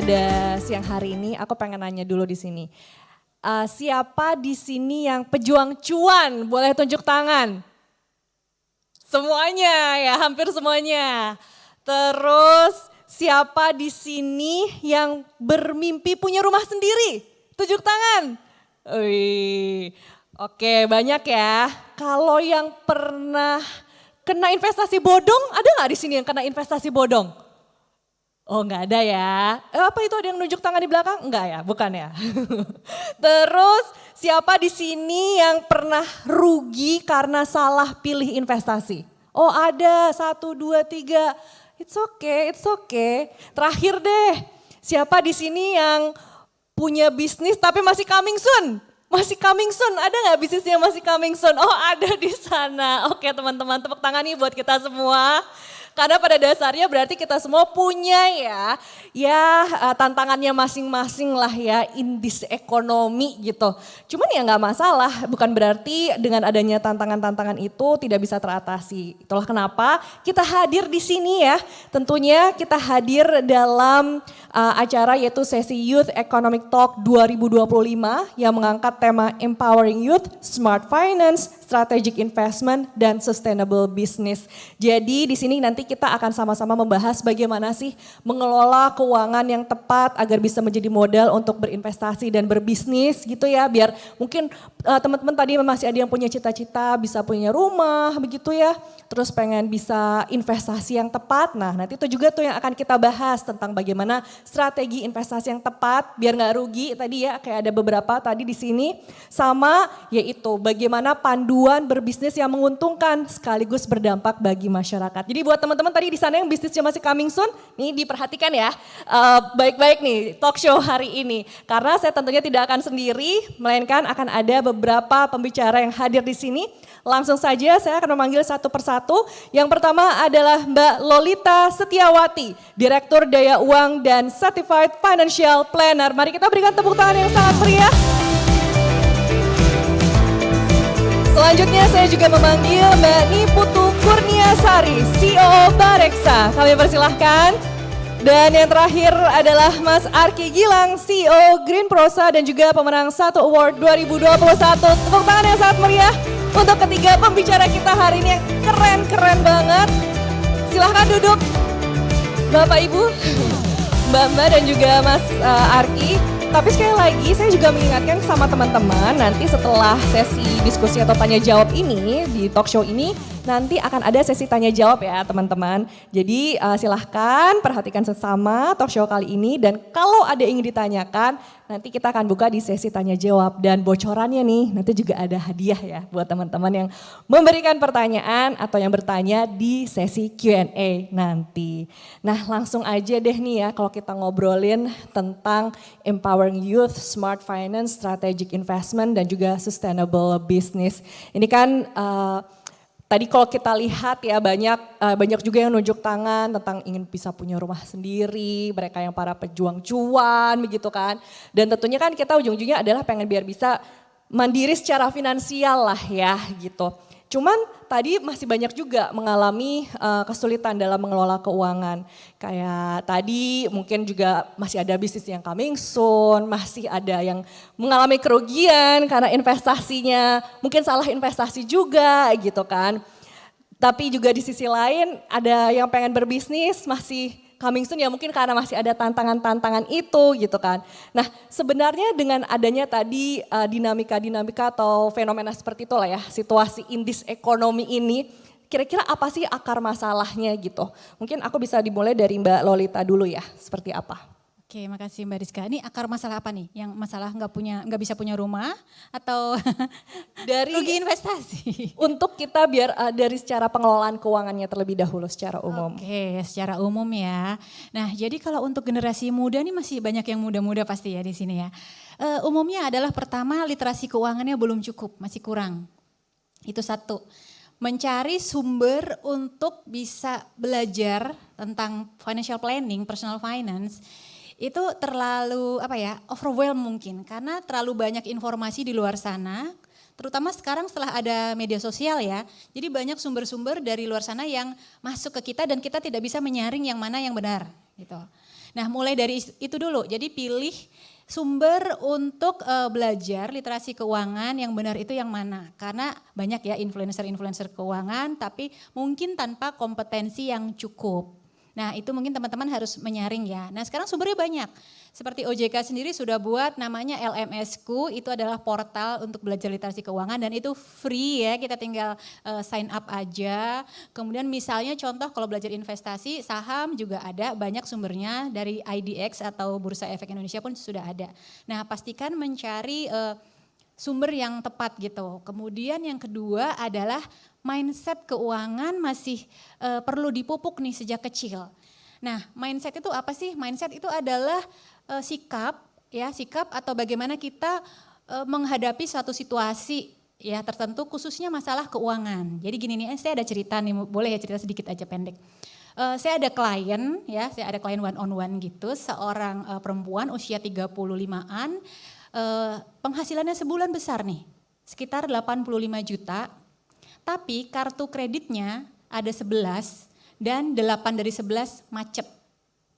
pada siang hari ini, aku pengen nanya dulu di sini. Siapa di sini yang pejuang cuan? Boleh tunjuk tangan. Semuanya ya, hampir semuanya. Terus siapa di sini yang bermimpi punya rumah sendiri? Tunjuk tangan. Wih, oke banyak ya. Kalau yang pernah kena investasi bodong, ada nggak di sini yang kena investasi bodong? Oh nggak ada ya. Apa itu ada yang nunjuk tangan di belakang? Enggak ya, bukan ya. Terus siapa di sini yang pernah rugi karena salah pilih investasi? Oh ada, satu, dua, tiga. It's okay, it's okay. Terakhir deh, siapa di sini yang punya bisnis tapi masih coming soon? Masih coming soon, ada nggak bisnis yang masih coming soon? Oh ada di sana. Oke teman-teman, tepuk tangan nih buat kita semua. Karena pada dasarnya berarti kita semua punya tantangannya masing-masing lah ya in this ekonomi gitu. Cuman ya nggak masalah, bukan berarti dengan adanya tantangan-tantangan itu tidak bisa teratasi. Itulah kenapa kita hadir di sini ya. Tentunya kita hadir dalam acara yaitu sesi Youth Economic Talk 2025 yang mengangkat tema Empowering Youth, Smart Finance, Strategic Investment, dan Sustainable Business. Jadi di sini nanti kita akan sama-sama membahas bagaimana sih mengelola keuangan yang tepat agar bisa menjadi modal untuk berinvestasi dan berbisnis gitu ya. Biar mungkin teman-teman tadi masih ada yang punya cita-cita bisa punya rumah begitu ya. Terus pengen bisa investasi yang tepat. Nah nanti itu juga tuh yang akan kita bahas tentang bagaimana strategi investasi yang tepat biar nggak rugi tadi ya, kayak ada beberapa tadi di sini. Sama yaitu bagaimana panduan berbisnis yang menguntungkan sekaligus berdampak bagi masyarakat. Jadi buat teman-teman tadi di sana yang bisnisnya masih coming soon, nih diperhatikan ya baik-baik nih talk show hari ini. Karena saya tentunya tidak akan sendiri, melainkan akan ada beberapa pembicara yang hadir di sini. Langsung saja saya akan memanggil satu persatu. Yang pertama adalah Mbak Lolita Setiawati, Direktur Daya Uang dan Certified Financial Planner. Mari kita berikan tepuk tangan yang sangat meriah. Selanjutnya saya juga memanggil Mbak Niputu Kurniasari, CEO Bareksa. Kami persilahkan. Dan yang terakhir adalah Mas Arki Gilang, CEO Green Prosa dan juga pemenang satu award 2021. Tepuk tangan yang sangat meriah untuk ketiga pembicara kita hari ini yang keren-keren banget. Silahkan duduk Bapak Ibu, Mbak-mbak dan juga Mas Arki. Tapi sekali lagi saya juga mengingatkan sama teman-teman nanti setelah sesi diskusi atau tanya jawab ini di talk show ini nanti akan ada sesi tanya jawab ya teman-teman. Jadi silahkan perhatikan sesama talk show kali ini dan kalau ada yang ingin ditanyakan nanti kita akan buka di sesi tanya jawab dan bocorannya nih nanti juga ada hadiah ya buat teman-teman yang memberikan pertanyaan atau yang bertanya di sesi Q&A nanti. Nah langsung aja deh nih ya kalau kita ngobrolin tentang Empowering Youth, Smart Finance, Strategic Investment dan juga Sustainable Business. Ini kan tadi kalau kita lihat ya banyak juga yang nunjuk tangan tentang ingin bisa punya rumah sendiri, mereka yang para pejuang cuan begitu kan. Dan tentunya kan kita ujung-ujungnya adalah pengen biar bisa mandiri secara finansial lah ya gitu. Cuman tadi masih banyak juga mengalami kesulitan dalam mengelola keuangan. Kayak tadi mungkin juga masih ada bisnis yang coming soon, masih ada yang mengalami kerugian karena investasinya mungkin salah investasi juga gitu kan. Tapi juga di sisi lain ada yang pengen berbisnis masih coming soon ya mungkin karena masih ada tantangan-tantangan itu gitu kan. Nah sebenarnya dengan adanya tadi dinamika-dinamika atau fenomena seperti itulah ya situasi indis ekonomi ini kira-kira apa sih akar masalahnya gitu. Mungkin aku bisa dimulai dari Mbak Lolita dulu ya seperti apa. Oke, makasih Mbak Rizka. Ini akar masalah apa nih? Yang masalah nggak bisa punya rumah atau dari rugi investasi? Untuk kita biar dari secara pengelolaan keuangannya terlebih dahulu secara umum. Oke, secara umum ya. Nah, jadi kalau untuk generasi muda nih masih banyak yang muda-muda pasti ya di sini ya. Umumnya adalah pertama literasi keuangannya belum cukup, masih kurang. Itu satu. Mencari sumber untuk bisa belajar tentang financial planning, personal finance itu terlalu overwhelm mungkin karena terlalu banyak informasi di luar sana, terutama sekarang setelah ada media sosial ya. Jadi banyak sumber-sumber dari luar sana yang masuk ke kita dan kita tidak bisa menyaring yang mana yang benar gitu. Nah, mulai dari itu dulu. Jadi pilih sumber untuk belajar literasi keuangan yang benar itu yang mana. Karena banyak ya influencer-influencer keuangan tapi mungkin tanpa kompetensi yang cukup. Nah, itu mungkin teman-teman harus menyaring ya. Nah, sekarang sumbernya banyak. Seperti OJK sendiri sudah buat namanya LMS-ku, itu adalah portal untuk belajar literasi keuangan dan itu free ya, kita tinggal sign up aja. Kemudian misalnya contoh kalau belajar investasi, saham juga ada, banyak sumbernya dari IDX atau Bursa Efek Indonesia pun sudah ada. Nah, pastikan mencari sumber yang tepat gitu. Kemudian yang kedua adalah mindset keuangan masih perlu dipupuk nih sejak kecil. Nah, mindset itu apa sih? Mindset itu adalah sikap atau bagaimana kita menghadapi suatu situasi ya tertentu khususnya masalah keuangan. Jadi gini nih, saya ada cerita nih, boleh ya cerita sedikit aja pendek. Saya ada klien one on one gitu, seorang perempuan usia 35-an, penghasilannya sebulan besar nih, sekitar 85 juta. Tapi kartu kreditnya ada 11 dan 8 dari 11 macet.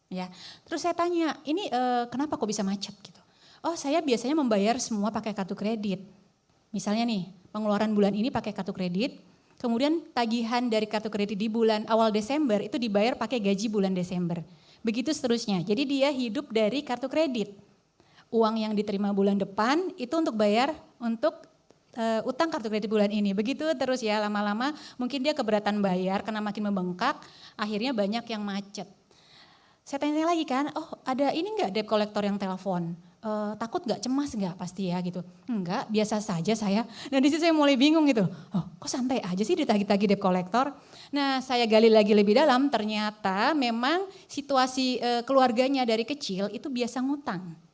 Ya. Terus saya tanya, ini kenapa kok bisa macet gitu? Oh, saya biasanya membayar semua pakai kartu kredit. Misalnya nih, pengeluaran bulan ini pakai kartu kredit, kemudian tagihan dari kartu kredit di bulan awal Desember itu dibayar pakai gaji bulan Desember. Begitu seterusnya. Jadi dia hidup dari kartu kredit. Uang yang diterima bulan depan itu untuk bayar untuk utang kartu kredit bulan ini. Begitu terus ya, lama-lama mungkin dia keberatan bayar karena makin membengkak, akhirnya banyak yang macet. Saya tanya lagi kan, oh ada ini enggak debt collector yang telepon? Takut enggak, cemas enggak pasti ya gitu. Enggak, biasa saja saya. Dan di situ saya mulai bingung gitu, oh kok santai aja sih ditagih-tagih debt collector? Nah, saya gali lagi lebih dalam, ternyata memang situasi keluarganya dari kecil itu biasa ngutang.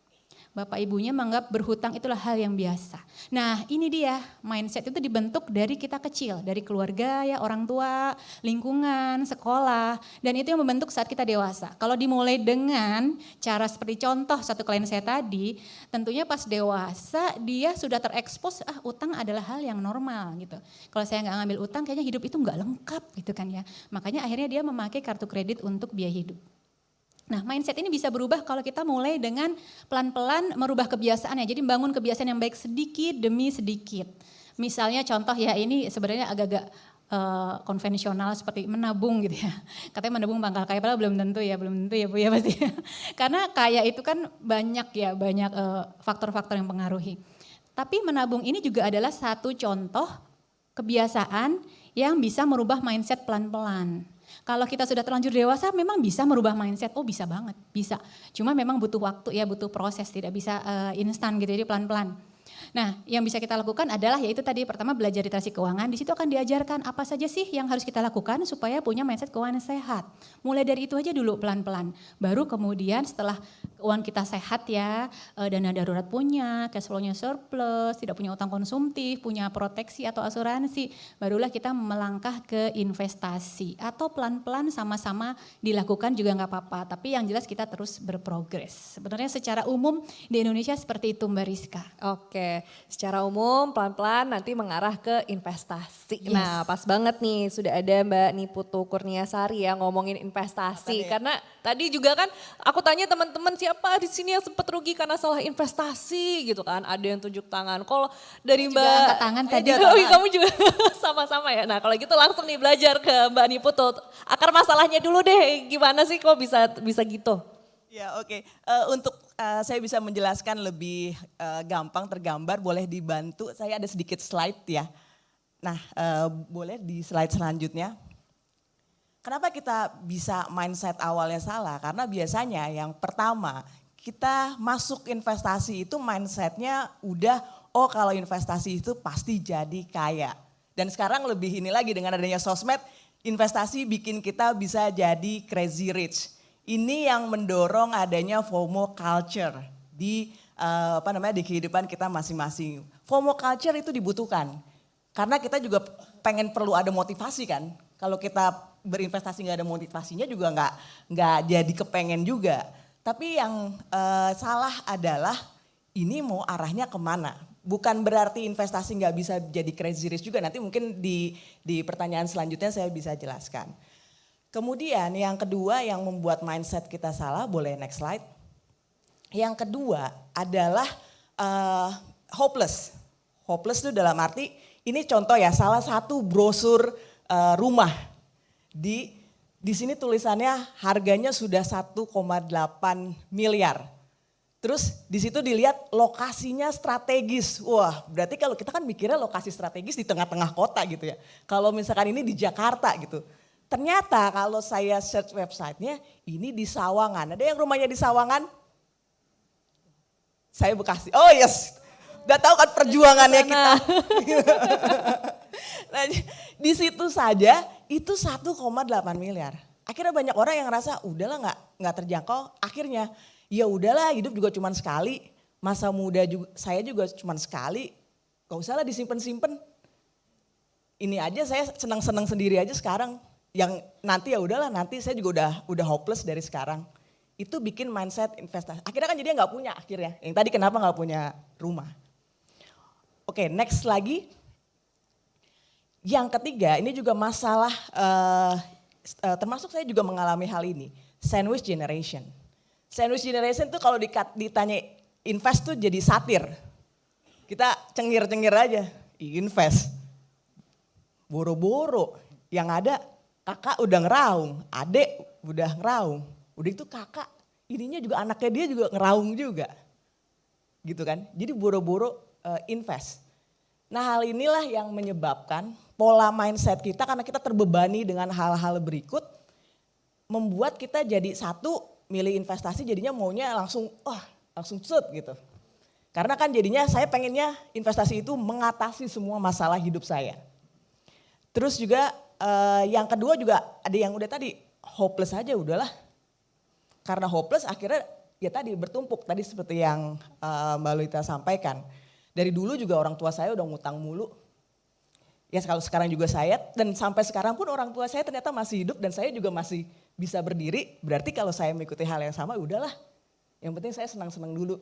Bapak ibunya menganggap berhutang itulah hal yang biasa. Nah, ini dia, mindset itu dibentuk dari kita kecil, dari keluarga ya, orang tua, lingkungan, sekolah, dan itu yang membentuk saat kita dewasa. Kalau dimulai dengan cara seperti contoh satu klien saya tadi, tentunya pas dewasa dia sudah terekspos, utang adalah hal yang normal gitu. Kalau saya nggak ngambil utang kayaknya hidup itu nggak lengkap gitu kan ya. Makanya akhirnya dia memakai kartu kredit untuk biaya hidup. Nah, mindset ini bisa berubah kalau kita mulai dengan pelan-pelan merubah kebiasaan ya. Jadi membangun kebiasaan yang baik sedikit demi sedikit. Misalnya contoh ya, ini sebenarnya agak-agak konvensional seperti menabung gitu ya. Katanya menabung pangkal kaya, padahal belum tentu ya Bu ya pasti. Karena kaya itu kan banyak faktor-faktor yang mempengaruhi. Tapi menabung ini juga adalah satu contoh kebiasaan yang bisa merubah mindset pelan-pelan. Kalau kita sudah terlanjur dewasa memang bisa merubah mindset, oh bisa banget, bisa. Cuma memang butuh waktu ya, butuh proses, tidak bisa instan gitu, jadi pelan-pelan. Nah, yang bisa kita lakukan adalah yaitu tadi pertama belajar literasi keuangan. Di situ akan diajarkan apa saja sih yang harus kita lakukan supaya punya mindset keuangan yang sehat. Mulai dari itu aja dulu pelan-pelan. Baru kemudian setelah keuangan kita sehat ya, dana darurat punya, cash flow-nya surplus, tidak punya utang konsumtif, punya proteksi atau asuransi, barulah kita melangkah ke investasi. Atau pelan-pelan sama-sama dilakukan juga nggak apa-apa. Tapi yang jelas kita terus berprogres. Sebenarnya secara umum di Indonesia seperti itu Mbak Rizka. Oke, secara umum pelan-pelan nanti mengarah ke investasi. Yes. Nah, pas banget nih sudah ada Mbak Niputu Kurniasari yang ngomongin investasi. Karena tadi juga kan aku tanya teman-teman siapa di sini yang sempat rugi karena salah investasi gitu kan. Ada yang tunjuk tangan. Kalau dari Juga Mbak angkat tangan tadi. kamu juga sama-sama ya. Nah, kalau gitu langsung nih belajar ke Mbak Niputu. Akar masalahnya dulu deh, gimana sih kok bisa gitu? Ya oke, untuk saya bisa menjelaskan lebih gampang tergambar, boleh dibantu, saya ada sedikit slide ya. Nah boleh di slide selanjutnya. Kenapa kita bisa mindset awalnya salah? Karena biasanya yang pertama kita masuk investasi itu mindsetnya udah, oh kalau investasi itu pasti jadi kaya. Dan sekarang lebih ini lagi dengan adanya sosmed, investasi bikin kita bisa jadi crazy rich. Ini yang mendorong adanya FOMO culture di di kehidupan kita masing-masing. FOMO culture itu dibutuhkan karena kita juga perlu ada motivasi kan. Kalau kita berinvestasi nggak ada motivasinya juga nggak jadi kepengen juga. Tapi yang salah adalah ini mau arahnya kemana? bukan berarti investasi nggak bisa jadi crazy rich juga. Nanti mungkin di pertanyaan selanjutnya saya bisa jelaskan. Kemudian yang kedua yang membuat mindset kita salah, boleh next slide. Yang kedua adalah hopeless. Hopeless itu dalam arti, ini contoh ya, salah satu brosur rumah. Di sini tulisannya harganya sudah 1,8 miliar. Terus di situ dilihat lokasinya strategis. Wah, berarti kalau kita kan mikirnya lokasi strategis di tengah-tengah kota gitu ya. Kalau misalkan ini di Jakarta gitu. Ternyata kalau saya search websitenya, ini di Sawangan. Ada yang rumahnya di Sawangan? Saya Bekasi. Oh yes, udah tahu kan perjuangannya kita. Nah, di situ saja itu 1,8 miliar. Akhirnya banyak orang yang ngerasa udahlah nggak terjangkau. Akhirnya ya udahlah hidup juga cuma sekali. Masa muda juga, saya juga cuma sekali. Gak usah lah disimpan-simpan. Ini aja saya senang-senang sendiri aja sekarang. Yang nanti ya udahlah nanti saya juga udah hopeless dari sekarang. Itu bikin mindset investasi. Akhirnya kan jadinya nggak punya akhirnya. Yang tadi kenapa nggak punya rumah. Oke, next lagi. Yang ketiga, ini juga masalah, termasuk saya juga mengalami hal ini, sandwich generation. Sandwich generation tuh kalau ditanya invest tuh jadi satir. Kita cengir-cengir aja, invest. Boro-boro, yang ada kakak udah ngeraung, adek udah ngeraung. Udah itu kakak, ininya juga anaknya dia juga ngeraung juga. Gitu kan, jadi boro-boro invest. Nah hal inilah yang menyebabkan pola mindset kita karena kita terbebani dengan hal-hal berikut membuat kita jadi satu milih investasi jadinya maunya langsung set gitu. Karena kan jadinya saya pengennya investasi itu mengatasi semua masalah hidup saya. Terus juga yang kedua juga ada yang udah tadi hopeless aja udahlah. Karena hopeless akhirnya ya tadi bertumpuk tadi seperti yang Mbak Lolita sampaikan. Dari dulu juga orang tua saya udah ngutang mulu. Ya kalau sekarang juga saya dan sampai sekarang pun orang tua saya ternyata masih hidup dan saya juga masih bisa berdiri. Berarti kalau saya mengikuti hal yang sama udahlah. Yang penting saya senang-senang dulu.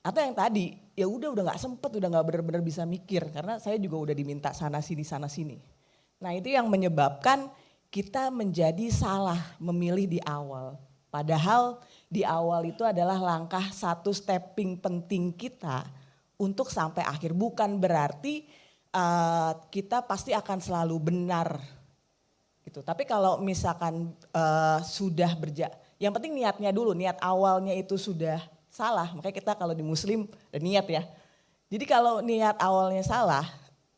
Atau yang tadi ya udah nggak sempet, udah nggak benar-benar bisa mikir karena saya juga udah diminta sana sini. Nah itu yang menyebabkan kita menjadi salah memilih di awal. Padahal di awal itu adalah langkah satu stepping penting kita untuk sampai akhir. Bukan berarti kita pasti akan selalu benar. Gitu. Tapi kalau misalkan sudah yang penting niatnya dulu, niat awalnya itu sudah salah. Makanya kita kalau di Muslim ada niat ya. Jadi kalau niat awalnya salah,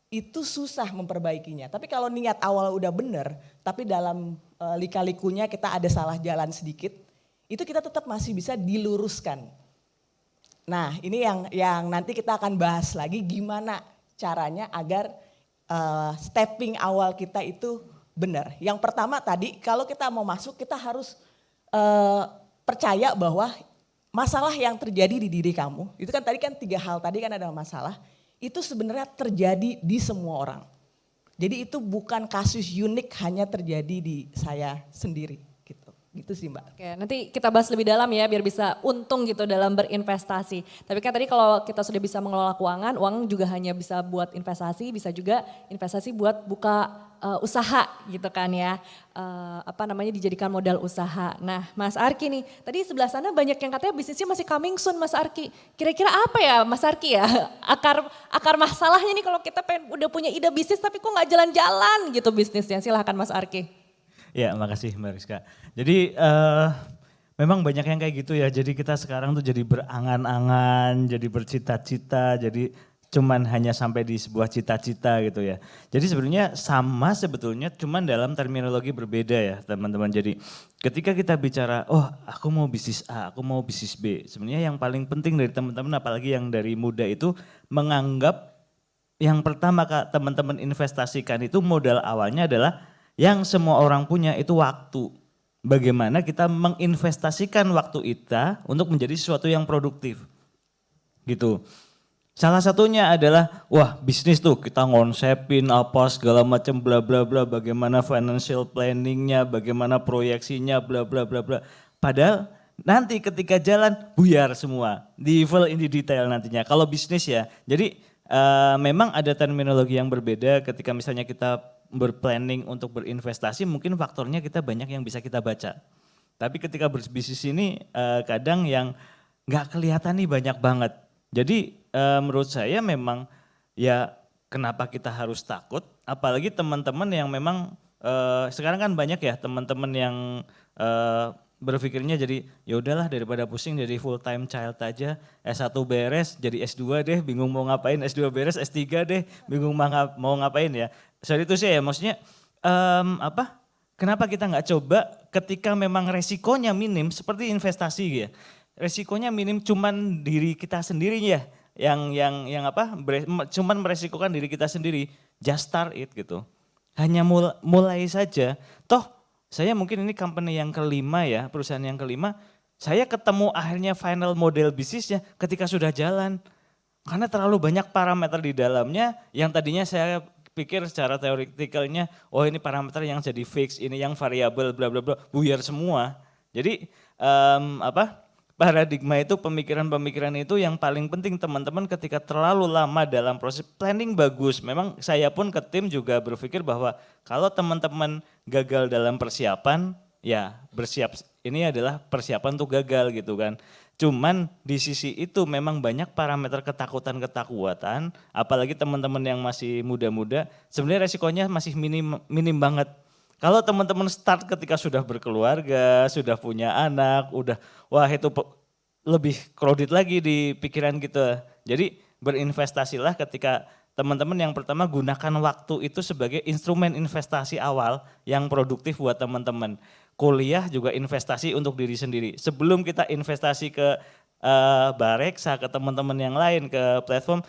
itu susah memperbaikinya. Tapi kalau niat awal udah benar, tapi dalam lika-likunya kita ada salah jalan sedikit, itu kita tetap masih bisa diluruskan. Nah ini yang nanti kita akan bahas lagi gimana caranya agar stepping awal kita itu benar. Yang pertama tadi kalau kita mau masuk kita harus percaya bahwa masalah yang terjadi di diri kamu, itu kan tadi kan 3 hal tadi kan ada masalah, itu sebenarnya terjadi di semua orang. Jadi itu bukan kasus unik hanya terjadi di saya sendiri. Gitu sih Mbak. Oke, nanti kita bahas lebih dalam ya biar bisa untung gitu dalam berinvestasi. Tapi kan tadi kalau kita sudah bisa mengelola keuangan, uang juga hanya bisa buat investasi, bisa juga investasi buat buka usaha gitu kan ya. Dijadikan modal usaha. Nah Mas Arki nih, tadi sebelah sana banyak yang katanya bisnisnya masih coming soon Mas Arki. Kira-kira apa ya Mas Arki ya? Akar masalahnya nih kalau kita udah punya ide bisnis tapi kok gak jalan-jalan gitu bisnisnya. Silahkan Mas Arki. Ya, makasih Mbak Rizka. Jadi memang banyak yang kayak gitu ya. Jadi kita sekarang tuh jadi berangan-angan, jadi bercita-cita, jadi cuman hanya sampai di sebuah cita-cita gitu ya. Jadi sebenarnya sama sebetulnya cuman dalam terminologi berbeda ya teman-teman. Jadi ketika kita bicara, oh aku mau bisnis A, aku mau bisnis B. Sebenarnya yang paling penting dari teman-teman apalagi yang dari muda itu menganggap yang pertama teman-teman investasikan itu modal awalnya adalah yang semua orang punya itu waktu. Bagaimana kita menginvestasikan waktu kita untuk menjadi sesuatu yang produktif. Gitu. Salah satunya adalah, wah bisnis tuh kita ngonsepin apa segala macam bla bla bla, bagaimana financial planningnya, bagaimana proyeksinya bla bla bla bla. Padahal nanti ketika jalan buyar semua. Di evil in the detail nantinya. Kalau bisnis ya, jadi memang ada terminologi yang berbeda ketika misalnya kita berplanning untuk berinvestasi, mungkin faktornya kita banyak yang bisa kita baca. Tapi ketika berbisnis ini kadang yang nggak kelihatan nih banyak banget. Jadi menurut saya memang ya kenapa kita harus takut, apalagi teman-teman yang memang sekarang kan banyak ya teman-teman yang berpikirnya jadi ya udahlah daripada pusing jadi full time child aja, S1 beres jadi S2 deh, bingung mau ngapain, S2 beres S3 deh, bingung mau ngapain ya. Soal itu sih ya maksudnya kenapa kita nggak coba ketika memang resikonya minim seperti investasi ya. Resikonya minim cuman diri kita sendiri ya cuman meresikokan diri kita sendiri, just start it gitu. Hanya mulai saja. Toh saya mungkin ini company yang kelima ya, perusahaan yang kelima, saya ketemu akhirnya final model bisnisnya ketika sudah jalan. Karena terlalu banyak parameter di dalamnya yang tadinya saya pikir secara teoretikalnya, oh ini parameter yang jadi fix, ini yang variabel bla bla bla, buyar semua. Jadi paradigma itu, pemikiran-pemikiran itu yang paling penting teman-teman ketika terlalu lama dalam proses planning bagus. Memang saya pun ke tim juga berpikir bahwa kalau teman-teman gagal dalam persiapan, ya bersiap ini adalah persiapan untuk gagal gitu kan. Cuman di sisi itu memang banyak parameter ketakutan-ketakutan, apalagi teman-teman yang masih muda-muda, sebenarnya resikonya masih minim banget. Kalau teman-teman start ketika sudah berkeluarga, sudah punya anak, udah wah itu lebih crowded lagi di pikiran kita. Jadi berinvestasilah ketika teman-teman yang pertama gunakan waktu itu sebagai instrumen investasi awal yang produktif buat teman-teman. Kuliah juga investasi untuk diri sendiri. Sebelum kita investasi ke Bareksa, ke teman-teman yang lain, ke platform,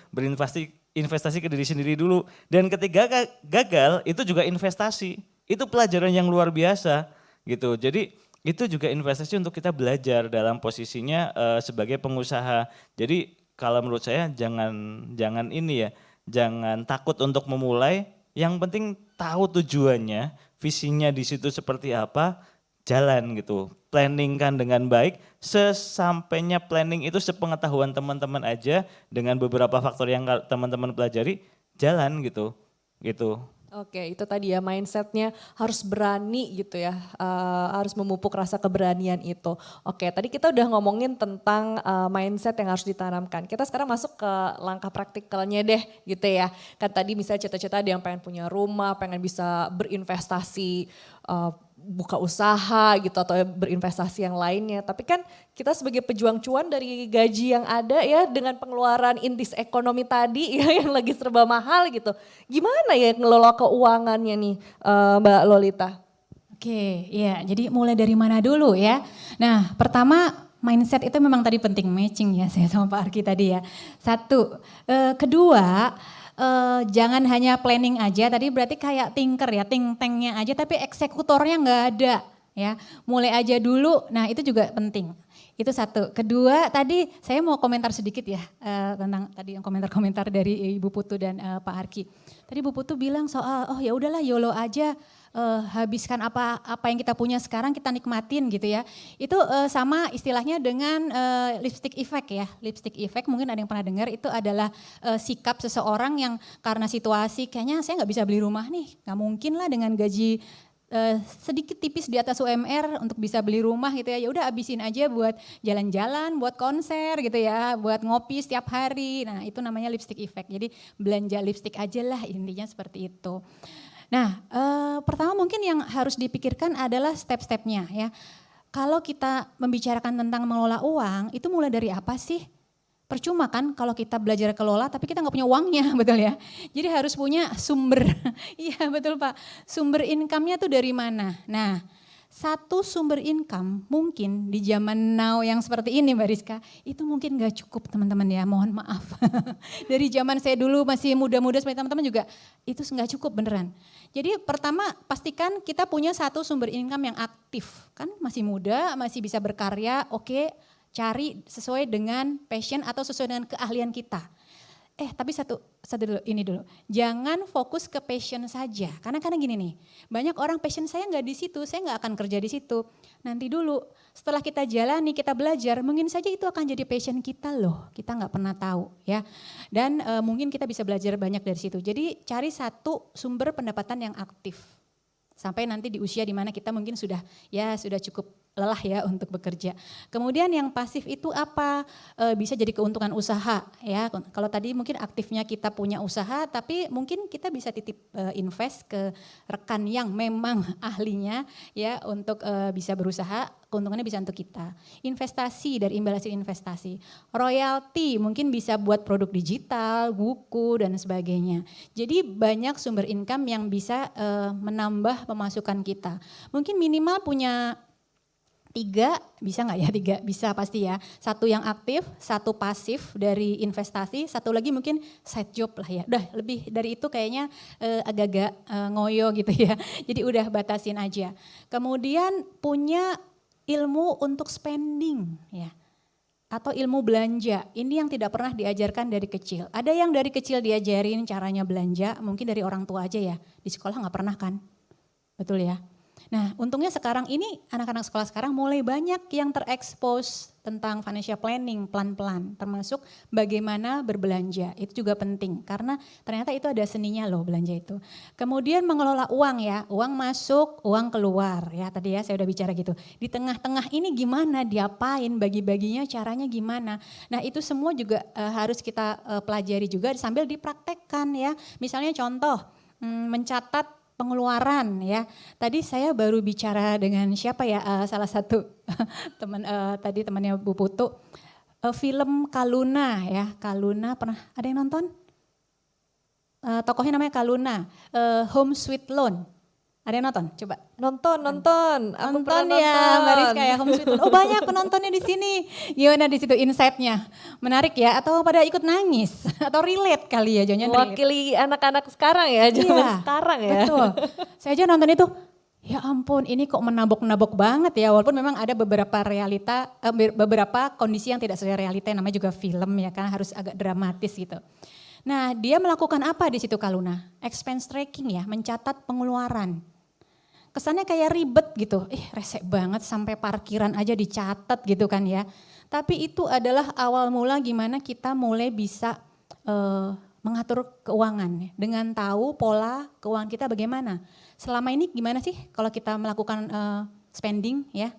investasi ke diri sendiri dulu. Dan ketika gagal itu juga investasi. Itu pelajaran yang luar biasa gitu. Jadi itu juga investasi untuk kita belajar dalam posisinya sebagai pengusaha. Jadi kalau menurut saya jangan ini ya, jangan takut untuk memulai. Yang penting tahu tujuannya, visinya di situ seperti apa, jalan gitu. Planningkan dengan baik, sesampainya planning itu sepengetahuan teman-teman aja dengan beberapa faktor yang teman-teman pelajari, jalan gitu. Gitu. Oke, itu tadi ya mindsetnya harus berani gitu ya, harus memupuk rasa keberanian itu. Oke, tadi kita udah ngomongin tentang mindset yang harus ditanamkan. Kita sekarang masuk ke langkah praktikalnya deh gitu ya. Kan tadi misalnya cita-cita ada yang pengen punya rumah, pengen bisa berinvestasi, buka usaha gitu atau berinvestasi yang lainnya. Tapi kan kita sebagai pejuang cuan dari gaji yang ada ya dengan pengeluaran indeks ekonomi tadi ya yang lagi serba mahal gitu. Gimana ya ngelola keuangannya nih Mbak Lolita? Oke, ya jadi mulai dari mana dulu ya. Nah pertama mindset itu memang tadi penting, matching ya saya sama Pak Arki tadi ya. Satu, kedua jangan hanya planning aja, tadi berarti kayak tinker ya, think tanknya aja tapi eksekutornya nggak ada ya. Mulai aja dulu, nah itu juga penting. Itu satu. Kedua tadi saya mau komentar sedikit ya tentang tadi yang komentar-komentar dari Ibu Putu dan Pak Arki. Tadi Ibu Putu bilang soal oh ya udahlah YOLO aja. Habiskan apa yang kita punya sekarang kita nikmatin gitu ya. Itu sama istilahnya dengan lipstick effect ya. Lipstick effect mungkin ada yang pernah dengar, itu adalah sikap seseorang yang karena situasi kayaknya saya nggak bisa beli rumah nih, nggak mungkin lah dengan gaji sedikit tipis di atas UMR untuk bisa beli rumah gitu ya. Ya udah habisin aja buat jalan-jalan, buat konser gitu ya, buat ngopi setiap hari. Nah itu namanya lipstick effect. Jadi belanja lipstick aja lah, intinya seperti itu. Nah, pertama mungkin yang harus dipikirkan adalah step-stepnya ya. Kalau kita membicarakan tentang mengelola uang, itu mulai dari apa sih? Percuma kan kalau kita belajar kelola tapi kita nggak punya uangnya, betul ya. Jadi harus punya sumber, iya betul Pak. Sumber income-nya tuh dari mana? Nah, satu sumber income mungkin di zaman now yang seperti ini Mbak Rizka, itu mungkin gak cukup teman-teman ya, mohon maaf. Dari zaman saya dulu masih muda-muda seperti teman-teman juga, itu gak cukup beneran. Jadi pertama pastikan kita punya satu sumber income yang aktif, kan masih muda, masih bisa berkarya, oke, cari sesuai dengan passion atau sesuai dengan keahlian kita. Tapi satu dulu, ini dulu. Jangan fokus ke passion saja. Karena gini nih, banyak orang passion saya nggak di situ, saya nggak akan kerja di situ. Nanti dulu, setelah kita jalani, kita belajar, mungkin saja itu akan jadi passion kita loh. Kita nggak pernah tahu ya. Dan mungkin kita bisa belajar banyak dari situ. Jadi cari satu sumber pendapatan yang aktif. Sampai nanti di usia dimana kita mungkin sudah cukup lelah ya untuk bekerja. Kemudian yang pasif itu apa? Bisa jadi keuntungan usaha ya. Kalau tadi mungkin aktifnya kita punya usaha, tapi mungkin kita bisa titip invest ke rekan yang memang ahlinya ya untuk bisa berusaha. Keuntungannya bisa untuk kita. Investasi dari imbal hasil investasi. Royalti mungkin bisa buat produk digital, buku dan sebagainya. Jadi banyak sumber income yang bisa menambah pemasukan kita. Mungkin minimal punya 3, bisa nggak ya? 3 bisa pasti ya. 1 yang aktif, 1 pasif dari investasi, 1 lagi mungkin side job lah ya. Udah lebih dari itu kayaknya agak-agak ngoyo gitu ya. Jadi udah batasin aja. Kemudian punya ilmu untuk spending ya. Atau ilmu belanja, ini yang tidak pernah diajarkan dari kecil. Ada yang dari kecil diajarin caranya belanja, mungkin dari orang tua aja ya. Di sekolah nggak pernah kan? Betul ya? Nah untungnya sekarang ini anak-anak sekolah sekarang mulai banyak yang terekspos tentang financial planning pelan-pelan. Termasuk bagaimana berbelanja, itu juga penting. Karena ternyata itu ada seninya loh belanja itu. Kemudian mengelola uang ya, uang masuk, uang keluar ya. Tadi ya saya udah bicara gitu. Di tengah-tengah ini gimana, diapain, bagi-baginya caranya gimana. Nah itu semua juga harus kita pelajari juga sambil dipraktekkan ya. Misalnya contoh, mencatat pengeluaran ya. Tadi saya baru bicara dengan siapa ya, salah satu teman tadi temannya Bu Putu, film Kaluna ya. Kaluna pernah ada yang nonton? Tokohnya namanya Kaluna, Home Sweet Loan. Ada yang nonton? Coba. Nonton. Aku pernah nonton. Ya, Mbak Rizka ya, Home Sweet Loan. Oh banyak penontonnya di sini. Gimana di situ insight-nya? Menarik ya? Atau pada ikut nangis? Atau relate kali ya? Jangan relate. Mewakili anak-anak sekarang ya, zaman sekarang ya. Betul. Saya aja nonton itu, ya ampun ini kok menabok-nabok banget ya. Walaupun memang ada beberapa realita, beberapa kondisi yang tidak sesuai realita, namanya juga film ya kan, harus agak dramatis gitu. Nah dia melakukan apa di situ Kaluna? Expense tracking ya, mencatat pengeluaran. Kesannya kayak ribet gitu, resek banget sampai parkiran aja dicatat gitu kan ya. Tapi itu adalah awal mula gimana kita mulai bisa mengatur keuangan ya. Dengan tahu pola keuangan kita bagaimana. Selama ini gimana sih kalau kita melakukan spending ya.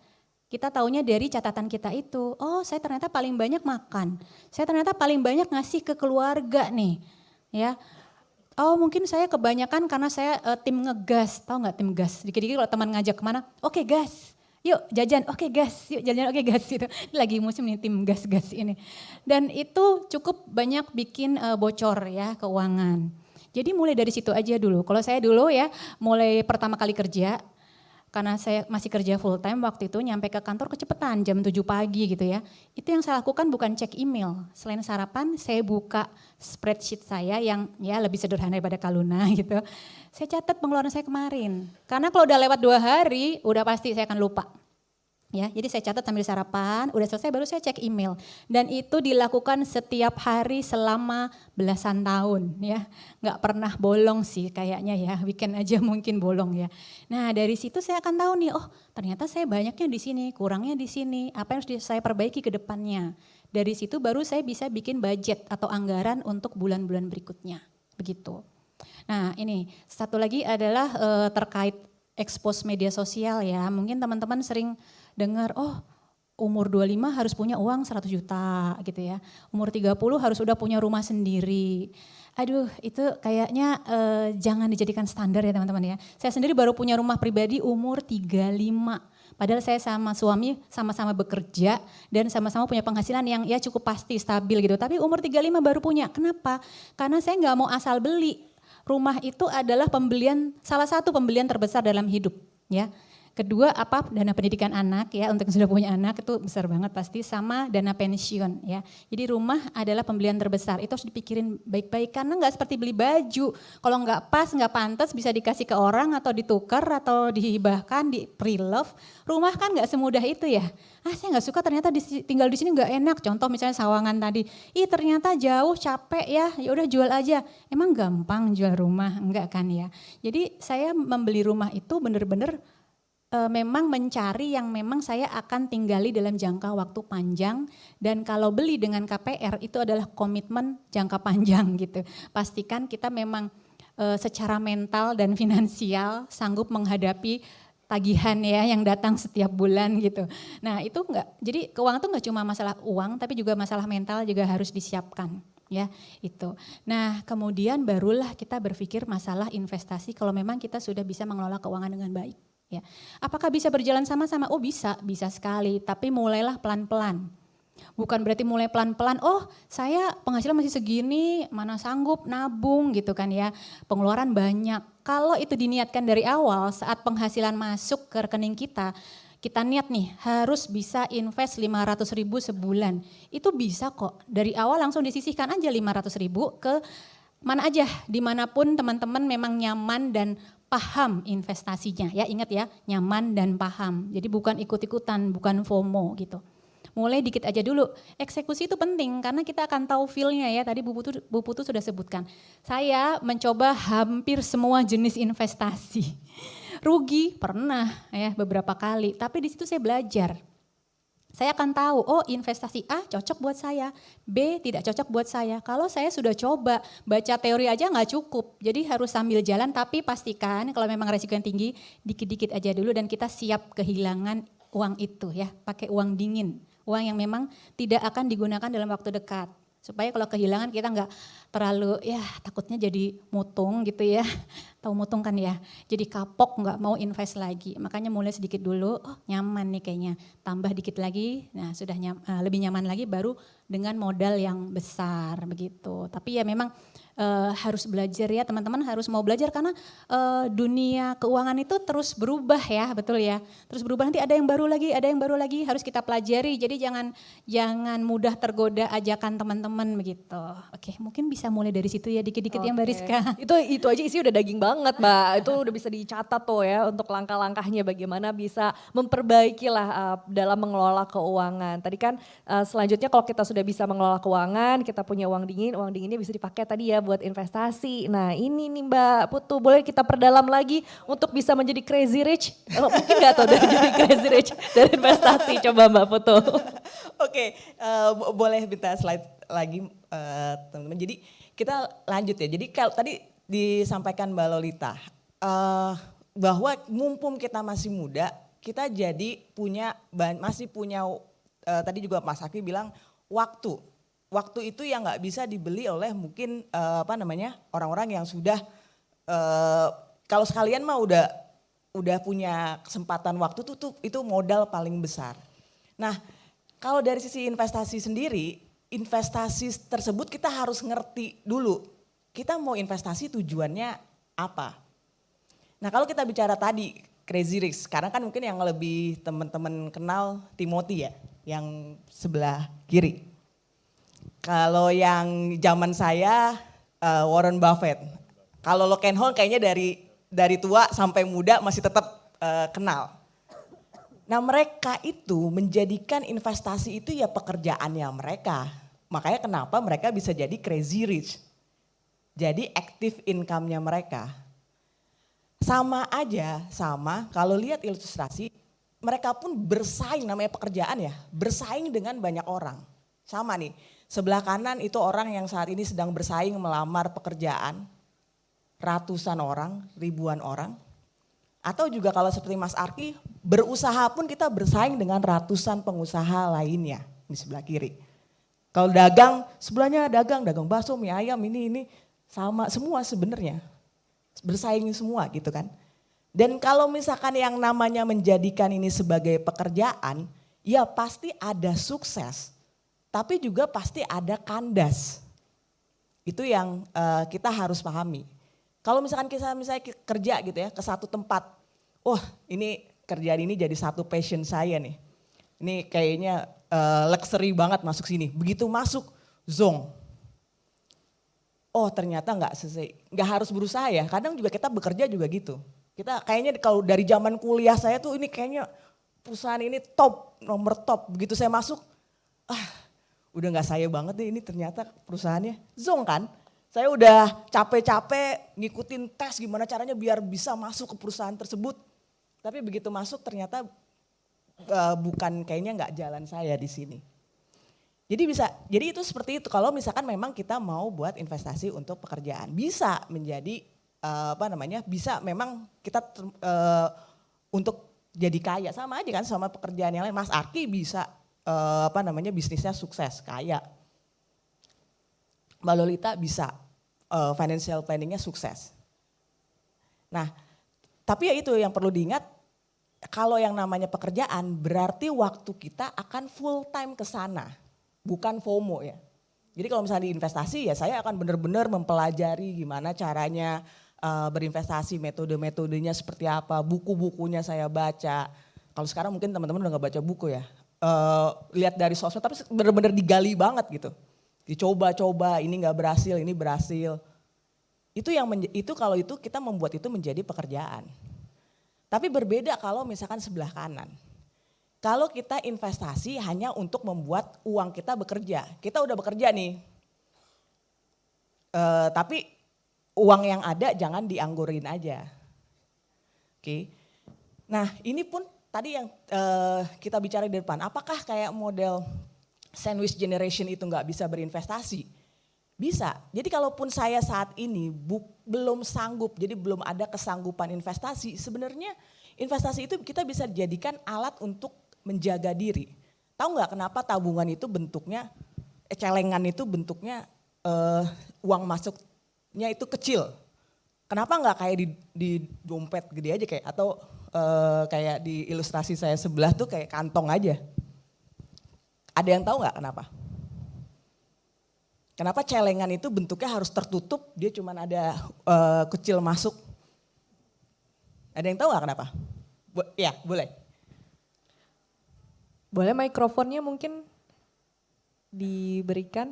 Kita taunya dari catatan kita itu, oh saya ternyata paling banyak makan. Saya ternyata paling banyak ngasih ke keluarga nih ya. Oh mungkin saya kebanyakan karena saya tim ngegas, tahu nggak tim gas? Dikit-dikit kalau teman ngajak kemana, oke gas, yuk jajan, oke gas, yuk jajan, oke gas gitu. Lagi musim nih tim gas-gas ini. Dan itu cukup banyak bikin bocor ya keuangan. Jadi mulai dari situ aja dulu. Kalau saya dulu ya mulai pertama kali kerja, karena saya masih kerja full time waktu itu nyampe ke kantor kecepatan jam 7 pagi gitu ya. Itu yang saya lakukan bukan cek email. Selain sarapan saya buka spreadsheet saya yang ya lebih sederhana daripada Kaluna gitu. Saya catat pengeluaran saya kemarin. Karena kalau udah lewat 2 hari udah pasti saya akan lupa. Ya, jadi saya catat sambil sarapan, udah selesai baru saya cek email. Dan itu dilakukan setiap hari selama belasan tahun ya. Nggak pernah bolong sih kayaknya ya, weekend aja mungkin bolong ya. Nah dari situ saya akan tahu nih, oh ternyata saya banyaknya di sini, kurangnya di sini, apa yang harus saya perbaiki ke depannya. Dari situ baru saya bisa bikin budget atau anggaran untuk bulan-bulan berikutnya, begitu. Nah ini satu lagi adalah terkait expose media sosial ya, mungkin teman-teman sering dengar, oh umur 25 harus punya uang 100 juta gitu ya. Umur 30 harus udah punya rumah sendiri. Aduh itu kayaknya jangan dijadikan standar ya teman-teman ya. Saya sendiri baru punya rumah pribadi umur 35. Padahal saya sama suami sama-sama bekerja dan sama-sama punya penghasilan yang ya cukup pasti stabil gitu. Tapi umur 35 baru punya. Kenapa? Karena saya nggak mau asal beli. Rumah itu adalah salah satu pembelian terbesar dalam hidup ya. Kedua apa dana pendidikan anak ya, untuk yang sudah punya anak itu besar banget pasti, sama dana pensiun ya. Jadi rumah adalah pembelian terbesar, itu harus dipikirin baik-baik karena nggak seperti beli baju. Kalau nggak pas, nggak pantas bisa dikasih ke orang atau ditukar atau dihibahkan, di pre-love. Rumah kan nggak semudah itu ya. Saya nggak suka ternyata tinggal di sini nggak enak. Contoh misalnya Sawangan tadi, ternyata jauh capek ya udah jual aja. Emang gampang jual rumah? Enggak kan ya. Jadi saya membeli rumah itu bener-bener memang mencari yang memang saya akan tinggali dalam jangka waktu panjang, dan kalau beli dengan KPR itu adalah komitmen jangka panjang gitu. Pastikan kita memang secara mental dan finansial sanggup menghadapi tagihan ya yang datang setiap bulan gitu. Nah itu enggak, jadi keuangan itu enggak cuma masalah uang tapi juga masalah mental juga harus disiapkan ya itu. Nah kemudian barulah kita berpikir masalah investasi kalau memang kita sudah bisa mengelola keuangan dengan baik. Ya. Apakah bisa berjalan sama-sama? Oh bisa sekali, tapi mulailah pelan-pelan. Bukan berarti mulai pelan-pelan, saya penghasilan masih segini, mana sanggup nabung gitu kan ya. Pengeluaran banyak. Kalau itu diniatkan dari awal saat penghasilan masuk ke rekening kita niat nih harus bisa invest 500.000 sebulan. Itu bisa kok, dari awal langsung disisihkan aja 500.000 ke mana aja, dimanapun teman-teman memang nyaman dan paham investasinya ya, ingat ya, nyaman dan paham. Jadi bukan ikut-ikutan, bukan FOMO gitu. Mulai dikit aja dulu. Eksekusi itu penting karena kita akan tahu feel-nya ya. Tadi Bu Putu sudah sebutkan. Saya mencoba hampir semua jenis investasi. Rugi pernah ya beberapa kali, tapi di situ saya belajar. Saya akan tahu, investasi A cocok buat saya, B tidak cocok buat saya. Kalau saya sudah coba, baca teori aja nggak cukup. Jadi harus sambil jalan, tapi pastikan kalau memang resiko yang tinggi, dikit-dikit aja dulu dan kita siap kehilangan uang itu ya. Pakai uang dingin, uang yang memang tidak akan digunakan dalam waktu dekat. Supaya kalau kehilangan kita nggak terlalu takutnya jadi mutung gitu ya. Tahu mutung kan ya, jadi kapok nggak mau invest lagi. Makanya mulai sedikit dulu, nyaman nih kayaknya. Tambah dikit lagi, nah sudah lebih nyaman lagi baru dengan modal yang besar begitu. Tapi ya memang harus belajar ya, teman-teman harus mau belajar karena dunia keuangan itu terus berubah ya, betul ya. Terus berubah, nanti ada yang baru lagi harus kita pelajari. Jadi jangan mudah tergoda ajakan teman-teman begitu. Oke, mungkin bisa mulai dari situ ya, dikit-dikit ya Mbak Rizka. Itu aja isi udah daging banget Mbak, itu udah bisa dicatat tuh ya untuk langkah-langkahnya bagaimana bisa memperbaiki lah dalam mengelola keuangan. Tadi kan selanjutnya kalau kita sudah bisa mengelola keuangan, kita punya uang dinginnya bisa dipakai tadi ya buat investasi. Nah ini nih Mbak Putu, boleh kita perdalam lagi untuk bisa menjadi crazy rich? Mungkin gak tuh dari jadi crazy rich dari investasi, coba Mbak Putu. Oke, boleh minta slide lagi teman-teman. Jadi kita lanjut ya, jadi kalau tadi disampaikan Mbak Lolita, bahwa mumpung kita masih muda, kita jadi masih punya, tadi juga Mas Aki bilang waktu. Waktu itu yang nggak bisa dibeli oleh mungkin orang-orang yang sudah, kalau sekalian mah udah punya kesempatan waktu tuh itu modal paling besar. Nah kalau dari sisi investasi sendiri, investasi tersebut kita harus ngerti dulu. Kita mau investasi tujuannya apa? Nah kalau kita bicara tadi crazy rich, sekarang kan mungkin yang lebih teman-teman kenal Timothy ya, yang sebelah kiri. Kalau yang zaman saya Warren Buffett. Kalau lo Ken Hall kayaknya dari tua sampai muda masih tetap kenal. Nah mereka itu menjadikan investasi itu ya pekerjaannya mereka. Makanya kenapa mereka bisa jadi crazy rich. Jadi active income-nya mereka. Sama kalau lihat ilustrasi, mereka pun bersaing, namanya pekerjaan ya, bersaing dengan banyak orang. Sama nih, sebelah kanan itu orang yang saat ini sedang bersaing melamar pekerjaan, ratusan orang, ribuan orang. Atau juga kalau seperti Mas Arki, berusaha pun kita bersaing dengan ratusan pengusaha lainnya di sebelah kiri. Kalau dagang, sebelahnya dagang bakso, mie ayam, ini sama semua sebenarnya. Bersaing semua gitu kan. Dan kalau misalkan yang namanya menjadikan ini sebagai pekerjaan, ya pasti ada sukses. Tapi juga pasti ada kandas. Itu yang kita harus pahami. Kalau misalkan kita kerja gitu ya ke satu tempat, ini kerjaan ini jadi satu passion saya nih. Ini kayaknya luxury banget masuk sini. Begitu masuk, zong. Oh ternyata nggak harus berusaha ya. Kadang juga kita bekerja juga gitu. Kita kayaknya kalau dari zaman kuliah saya tuh ini kayaknya perusahaan ini top, nomor top. Begitu saya masuk, udah nggak saya banget nih ini ternyata perusahaannya. Zong kan? Saya udah capek-capek ngikutin tes gimana caranya biar bisa masuk ke perusahaan tersebut. Tapi begitu masuk ternyata bukan kayaknya nggak jalan saya di sini. Jadi itu seperti itu kalau misalkan memang kita mau buat investasi untuk pekerjaan. Bisa menjadi bisa memang kita untuk jadi kaya sama aja kan sama pekerjaan yang lain. Mas Arki bisa bisnisnya sukses, kaya. Mbak Lolita bisa financial planningnya sukses. Nah, tapi ya itu yang perlu diingat, kalau yang namanya pekerjaan berarti waktu kita akan full time ke sana, bukan FOMO ya. Jadi kalau misalnya di investasi ya saya akan benar-benar mempelajari gimana caranya berinvestasi, metode-metodenya seperti apa, buku-bukunya saya baca. Kalau sekarang mungkin teman-teman udah gak baca buku ya, lihat dari sosmed tapi benar-benar digali banget gitu. Dicoba-coba, ini nggak berhasil, ini berhasil. Itu kalau itu kita membuat itu menjadi pekerjaan. Tapi berbeda kalau misalkan sebelah kanan. Kalau kita investasi hanya untuk membuat uang kita bekerja. Kita udah bekerja nih. Tapi uang yang ada jangan dianggurin aja. Oke. Nah ini pun tadi yang kita bicara di depan. Apakah kayak model sandwich generation itu nggak bisa berinvestasi? Bisa. Jadi kalaupun saya saat ini belum sanggup, jadi belum ada kesanggupan investasi, sebenarnya investasi itu kita bisa jadikan alat untuk menjaga diri. Tahu nggak kenapa tabungan itu bentuknya, celengan itu bentuknya uang masuknya itu kecil. Kenapa nggak kayak di dompet gede aja kayak atau kayak di ilustrasi saya sebelah tuh kayak kantong aja. Ada yang tahu nggak kenapa? Kenapa celengan itu bentuknya harus tertutup, dia cuma ada kecil masuk. Ada yang tahu nggak kenapa? Ya boleh. Boleh mikrofonnya mungkin diberikan?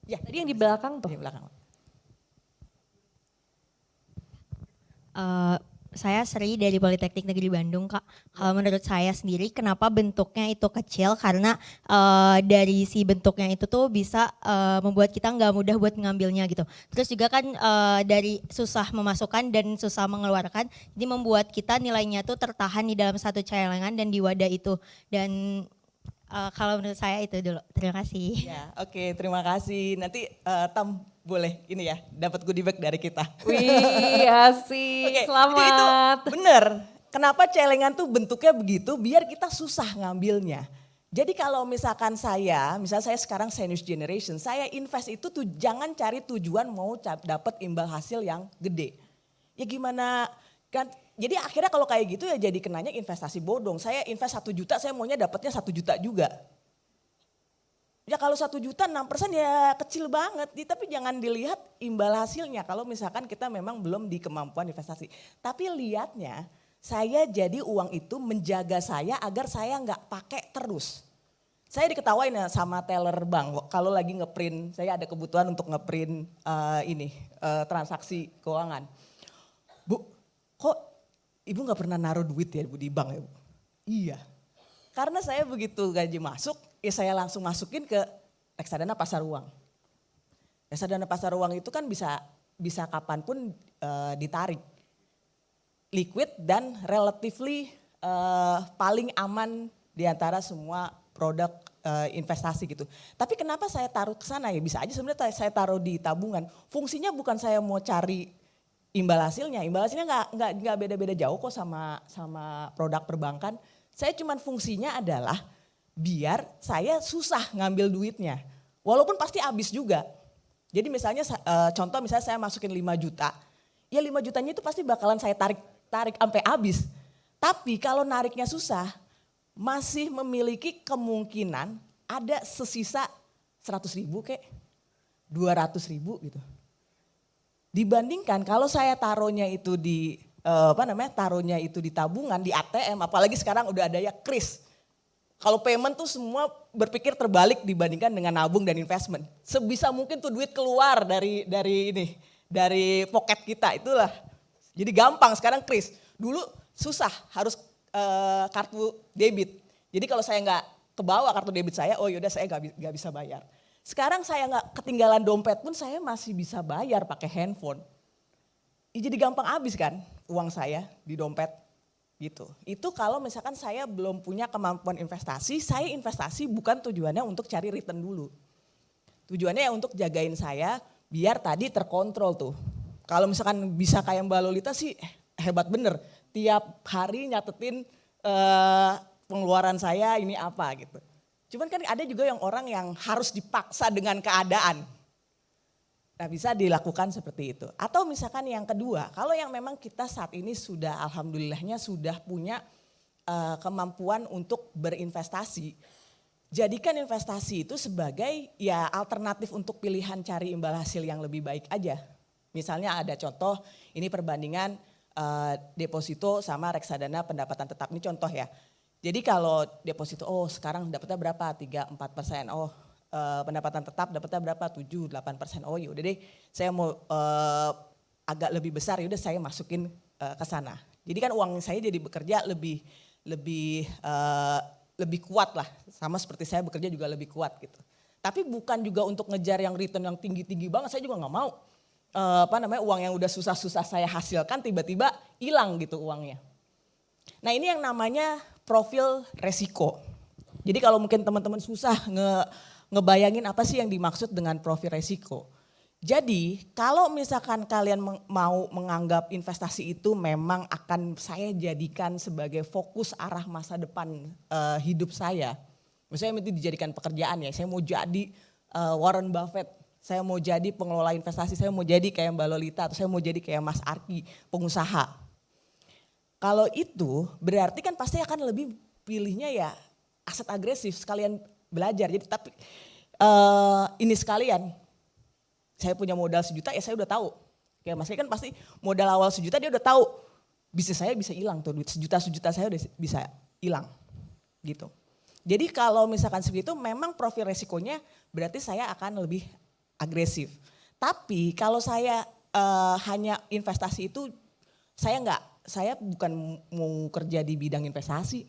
Ya, tadi yang di belakang tuh. Di belakang. Saya Sri dari Politeknik Negeri Bandung, Kak. Kalau menurut saya sendiri kenapa bentuknya itu kecil, karena dari si bentuknya itu tuh bisa membuat kita nggak mudah buat ngambilnya gitu. Terus juga kan dari susah memasukkan dan susah mengeluarkan, jadi membuat kita nilainya tuh tertahan di dalam satu celengan dan di wadah itu. Dan kalau menurut saya itu dulu. Terima kasih. Ya, oke, terima kasih. Nanti Tam boleh ini ya, dapat goodie bag dari kita. Wih, asik. Oke, Selamat. jadi itu bener. Kenapa celengan tuh bentuknya begitu? Biar kita susah ngambilnya. Jadi kalau misalkan misalnya saya sekarang sandwich generation, saya invest itu tuh jangan cari tujuan mau dapat imbal hasil yang gede. Ya gimana kan? Jadi akhirnya kalau kayak gitu ya jadi kenanya investasi bodong. Saya invest 1 juta, saya maunya dapatnya 1 juta juga. Ya kalau 1 juta 6% ya kecil banget, tapi jangan dilihat imbal hasilnya kalau misalkan kita memang belum di kemampuan investasi. Tapi lihatnya saya jadi uang itu menjaga saya agar saya nggak pakai terus. Saya diketawain ya sama teller bank kalau lagi ngeprint, saya ada kebutuhan untuk ngeprint transaksi keuangan. Bu, kok ibu nggak pernah naruh duit ya Bu di bank ya Bu? Iya, karena saya begitu gaji masuk, ya saya langsung masukin ke reksadana pasar uang. Reksadana pasar uang itu kan bisa kapanpun ditarik. Liquid dan relatively paling aman di antara semua produk investasi gitu. Tapi kenapa saya taruh ke sana ya? Bisa aja sebenarnya saya taruh di tabungan. Fungsinya bukan saya mau cari imbal hasilnya. Imbal hasilnya nggak beda-beda jauh kok sama produk perbankan. Saya cuman fungsinya adalah biar saya susah ngambil duitnya. Walaupun pasti habis juga. Jadi misalnya contoh misalnya saya masukin 5 juta. Ya 5 jutanya itu pasti bakalan saya tarik sampai habis. Tapi kalau nariknya susah, masih memiliki kemungkinan ada sesisa 100.000 kayak 200.000 gitu. Dibandingkan kalau saya taruhnya itu di taruhnya itu di tabungan, di ATM, apalagi sekarang udah ada ya kris. Kalau payment tuh semua berpikir terbalik dibandingkan dengan nabung dan investment. Sebisa mungkin tuh duit keluar dari pocket kita, itulah. Jadi gampang sekarang kris. Dulu susah harus kartu debit. Jadi kalau saya nggak kebawa kartu debit saya, oh yaudah saya nggak bisa bayar. Sekarang saya nggak ketinggalan dompet pun saya masih bisa bayar pakai handphone. Jadi gampang habis kan uang saya di dompet gitu. Itu kalau misalkan saya belum punya kemampuan investasi, saya investasi bukan tujuannya untuk cari return dulu. Tujuannya ya untuk jagain saya biar tadi terkontrol tuh. Kalau misalkan bisa kayak Mbak Lolita sih hebat bener. Tiap hari nyatetin pengeluaran saya ini apa gitu. Cuman kan ada juga yang orang yang harus dipaksa dengan keadaan. Nah bisa dilakukan seperti itu. Atau misalkan yang kedua, kalau yang memang kita saat ini sudah alhamdulillahnya sudah punya kemampuan untuk berinvestasi. Jadikan investasi itu sebagai ya alternatif untuk pilihan cari imbal hasil yang lebih baik aja. Misalnya ada contoh, ini perbandingan deposito sama reksadana pendapatan tetap. Ini contoh ya. Jadi kalau deposito, oh sekarang dapatnya berapa? 3-4%. Oh pendapatan tetap dapatnya berapa? 7-8%. Oh yaudah deh saya mau agak lebih besar, yaudah saya masukin ke sana. Jadi kan uang saya jadi bekerja lebih kuat lah. Sama seperti saya bekerja juga lebih kuat gitu. Tapi bukan juga untuk ngejar yang return yang tinggi-tinggi banget, saya juga nggak mau. Uang yang udah susah-susah saya hasilkan tiba-tiba hilang gitu uangnya. Nah ini yang namanya profil resiko. Jadi kalau mungkin teman-teman susah ngebayangin apa sih yang dimaksud dengan profil resiko. Jadi kalau misalkan kalian mau menganggap investasi itu memang akan saya jadikan sebagai fokus arah masa depan hidup saya. Misalnya itu dijadikan pekerjaan ya, saya mau jadi Warren Buffett, saya mau jadi pengelola investasi, saya mau jadi kayak Mbak Lolita, atau saya mau jadi kayak Mas Arki, pengusaha. Kalau itu berarti kan pasti akan lebih pilihnya ya aset agresif sekalian belajar. Jadi tapi ini sekalian saya punya modal 1 juta ya saya udah tahu. Kayak Mas Arki kan pasti modal awal 1 juta dia udah tahu bisnis saya bisa hilang tuh, duit 1 juta saya udah bisa hilang gitu. Jadi kalau misalkan seperti itu memang profil resikonya berarti saya akan lebih agresif. Tapi kalau saya hanya investasi itu saya bukan mau kerja di bidang investasi.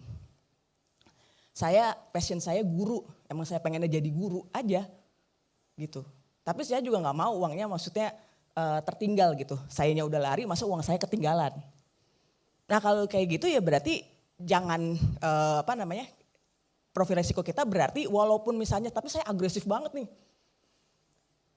Passion saya guru, emang saya pengennya jadi guru aja gitu. Tapi saya juga nggak mau uangnya maksudnya tertinggal gitu. Sayanya udah lari, masa uang saya ketinggalan. Nah kalau kayak gitu ya berarti jangan profil resiko kita berarti walaupun misalnya tapi saya agresif banget nih.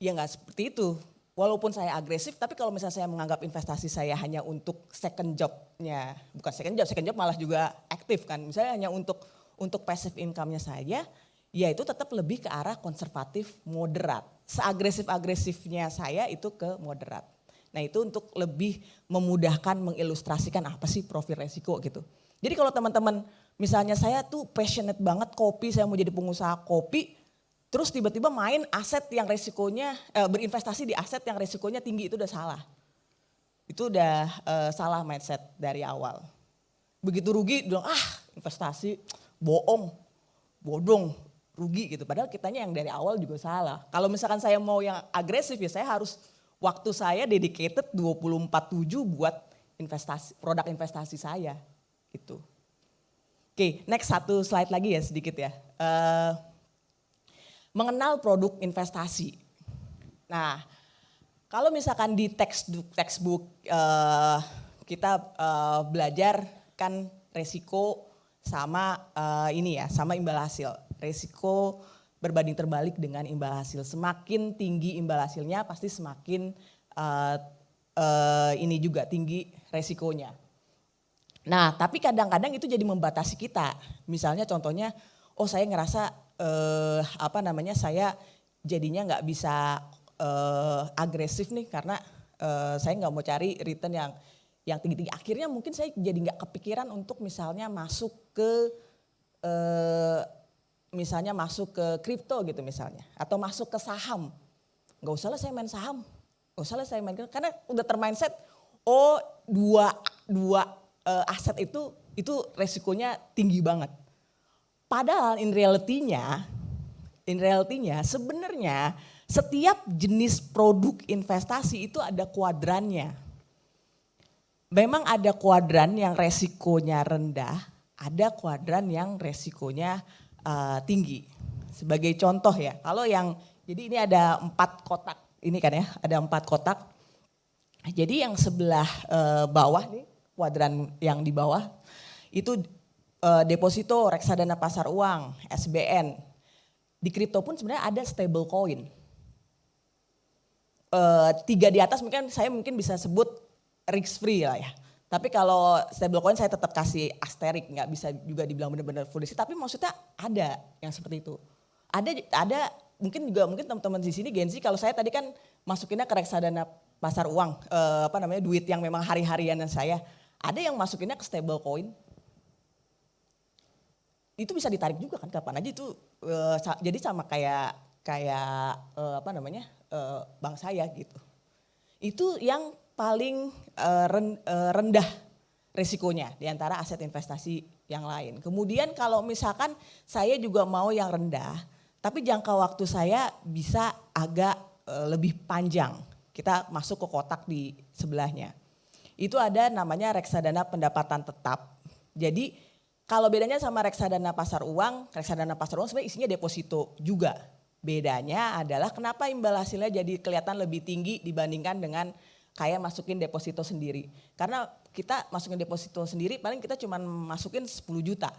Ya nggak seperti itu. Walaupun saya agresif, tapi kalau misalnya saya menganggap investasi saya hanya untuk second jobnya, bukan second job malah juga aktif kan. Misalnya hanya untuk passive income-nya saya, ya itu tetap lebih ke arah konservatif moderat. Seagresif-agresifnya saya itu ke moderat. Nah itu untuk lebih memudahkan mengilustrasikan apa sih profil resiko gitu. Jadi kalau teman-teman misalnya saya tuh passionate banget kopi, saya mau jadi pengusaha kopi, terus tiba-tiba main aset yang resikonya, berinvestasi di aset yang resikonya tinggi itu udah salah. Itu udah salah mindset dari awal. Begitu rugi bilang investasi bohong, bodong, rugi gitu. Padahal kitanya yang dari awal juga salah. Kalau misalkan saya mau yang agresif ya saya harus waktu saya dedicated 24/7 buat investasi, produk investasi saya gitu. Oke, next satu slide lagi ya sedikit ya. Mengenal produk investasi. Nah, kalau misalkan di textbook kita belajar kan resiko sama sama imbal hasil. Resiko berbanding terbalik dengan imbal hasil. Semakin tinggi imbal hasilnya pasti semakin tinggi resikonya. Nah, tapi kadang-kadang itu jadi membatasi kita. Misalnya contohnya, saya ngerasa saya jadinya nggak bisa agresif nih karena saya nggak mau cari return yang tinggi-tinggi. Akhirnya mungkin saya jadi nggak kepikiran untuk misalnya masuk ke kripto gitu misalnya, atau masuk ke saham. Nggak usah lah saya main saham, oh salah saya main karena udah termindset, oh dua aset itu resikonya tinggi banget. Padahal in reality-nya sebenarnya setiap jenis produk investasi itu ada kuadrannya. Memang ada kuadran yang resikonya rendah, ada kuadran yang resikonya tinggi. Sebagai contoh ya, kalau yang, jadi ini ada 4 kotak, ini kan ya, ada 4 kotak. Jadi yang sebelah bawah nih, kuadran yang di bawah, itu deposito, reksadana pasar uang, SBN. Di kripto pun sebenarnya ada stable coin. 3 di atas saya mungkin bisa sebut risk free lah ya. Tapi kalau stable coin saya tetap kasih asterik, nggak bisa juga dibilang benar-benar full risk. Tapi maksudnya ada yang seperti itu. Ada mungkin teman-teman di sini Gen Z, kalau saya tadi kan masukinnya ke reksadana pasar uang, duit yang memang hari-harianan saya. Ada yang masukinnya ke stable coin. Itu bisa ditarik juga kan kapan aja itu, jadi sama kayak bank saya gitu. Itu yang paling rendah risikonya di antara aset investasi yang lain. Kemudian kalau misalkan saya juga mau yang rendah, tapi jangka waktu saya bisa agak lebih panjang. Kita masuk ke kotak di sebelahnya. Itu ada namanya reksadana pendapatan tetap. Jadi kalau bedanya sama reksadana pasar uang sebenarnya isinya deposito juga. Bedanya adalah kenapa imbal hasilnya jadi kelihatan lebih tinggi dibandingkan dengan kayak masukin deposito sendiri. Karena kita masukin deposito sendiri paling kita cuma masukin 10 juta.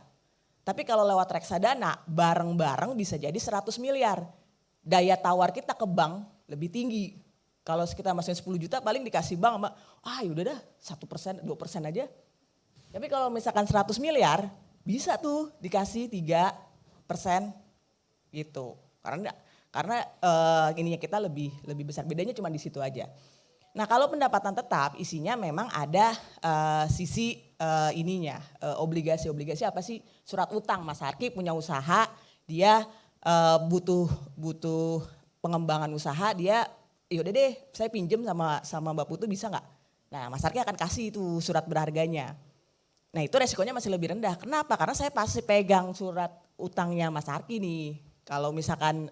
Tapi kalau lewat reksadana bareng-bareng bisa jadi 100 miliar. Daya tawar kita ke bank lebih tinggi. Kalau kita masukin 10 juta paling dikasih bank sama, yaudah dah 1%, 2% aja. Tapi kalau misalkan 100 miliar bisa tuh dikasih 3% gitu. Karena ininya kita lebih besar, bedanya cuma di situ aja. Nah kalau pendapatan tetap isinya memang ada sisi obligasi apa sih, surat utang. Mas Arki punya usaha, dia butuh pengembangan usaha, dia yaudah deh saya pinjem sama Mbak Putu bisa nggak? Nah Mas Arki akan kasih itu surat berharganya. Nah itu resikonya masih lebih rendah. Kenapa? Karena saya pasti pegang surat utangnya Mas Arki nih. Kalau misalkan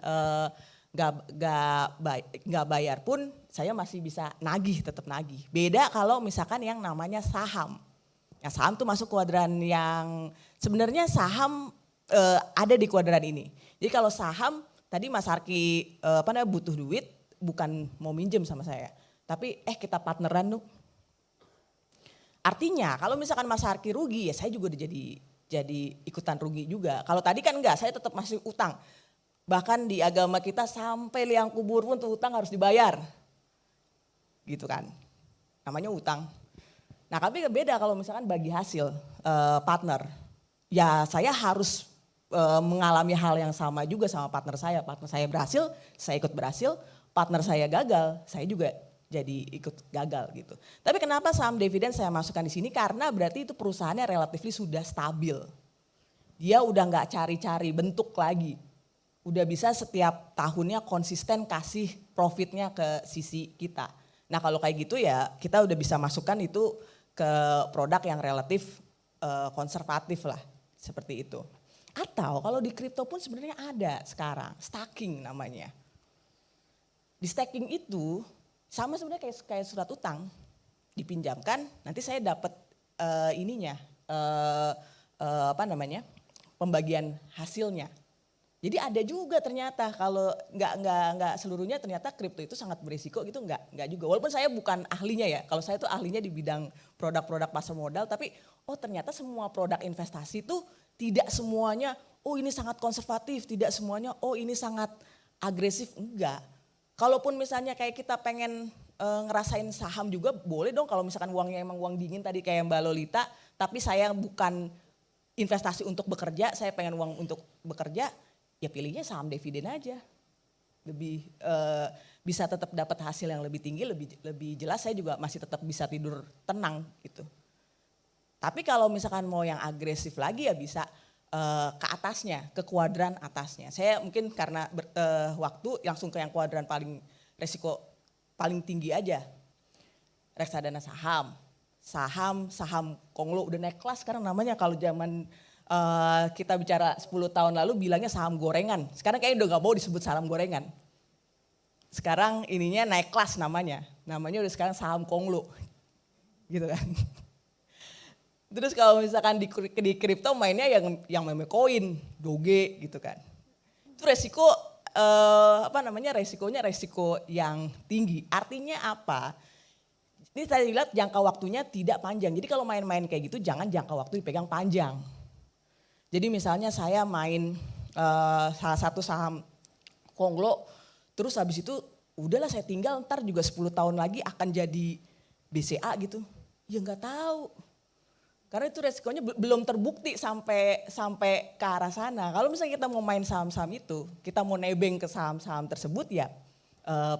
nggak bayar pun saya masih bisa tetap nagih. Beda kalau misalkan yang namanya saham. Nah, saham tuh masuk kuadran yang sebenarnya saham ada di kuadran ini. Jadi kalau saham tadi Mas Arki butuh duit, bukan mau minjem sama saya, tapi kita partneran tuh. Artinya kalau misalkan Mas Arki rugi ya saya juga udah jadi ikutan rugi juga. Kalau tadi kan enggak, saya tetap masih utang. Bahkan di agama kita sampai liang kubur pun tuh utang harus dibayar. Gitu kan. Namanya utang. Nah tapi beda kalau misalkan bagi hasil partner. Ya saya harus mengalami hal yang sama juga sama partner saya. Partner saya berhasil, saya ikut berhasil. Partner saya gagal, saya juga jadi ikut gagal gitu. Tapi kenapa saham dividen saya masukkan di sini? Karena berarti itu perusahaannya relatif sudah stabil. Dia udah nggak cari-cari bentuk lagi. Udah bisa setiap tahunnya konsisten kasih profitnya ke sisi kita. Nah kalau kayak gitu ya kita udah bisa masukkan itu ke produk yang relatif konservatif lah. Seperti itu. Atau kalau di kripto pun sebenarnya ada sekarang, staking namanya. Di staking itu sama sebenarnya kayak surat utang, dipinjamkan, nanti saya dapat pembagian hasilnya. Jadi ada juga ternyata kalau nggak seluruhnya ternyata kripto itu sangat berisiko gitu nggak juga. Walaupun saya bukan ahlinya ya, kalau saya tuh ahlinya di bidang produk-produk pasar modal, tapi ternyata semua produk investasi itu tidak semuanya ini sangat konservatif, tidak semuanya ini sangat agresif, enggak. Kalaupun misalnya kayak kita pengen ngerasain saham juga boleh dong kalau misalkan uangnya emang uang dingin tadi kayak Mbak Lolita, tapi saya bukan investasi untuk bekerja, saya pengen uang untuk bekerja, ya pilihnya saham dividen aja. Lebih bisa tetap dapat hasil yang lebih tinggi, lebih jelas, saya juga masih tetap bisa tidur tenang gitu. Tapi kalau misalkan mau yang agresif lagi ya bisa ke atasnya, ke kuadran atasnya. Saya mungkin karena waktu langsung ke yang kuadran paling resiko paling tinggi aja. Reksadana saham, saham konglo udah naik kelas sekarang namanya. Kalau zaman kita bicara 10 tahun lalu bilangnya saham gorengan. Sekarang kayaknya udah gak mau disebut saham gorengan. Sekarang ininya naik kelas namanya. Namanya udah sekarang saham konglo. Gitu kan. Terus kalau misalkan di kripto mainnya yang meme koin, doge gitu kan. Itu resiko resikonya resiko yang tinggi. Artinya apa? Ini saya lihat jangka waktunya tidak panjang. Jadi kalau main-main kayak gitu jangan jangka waktu dipegang panjang. Jadi misalnya saya main salah satu saham konglo, terus habis itu udahlah saya tinggal ntar juga 10 tahun lagi akan jadi BCA gitu. Ya nggak tahu. Karena itu resikonya belum terbukti sampai ke arah sana. Kalau misalnya kita mau main saham-saham itu, kita mau nebeng ke saham-saham tersebut ya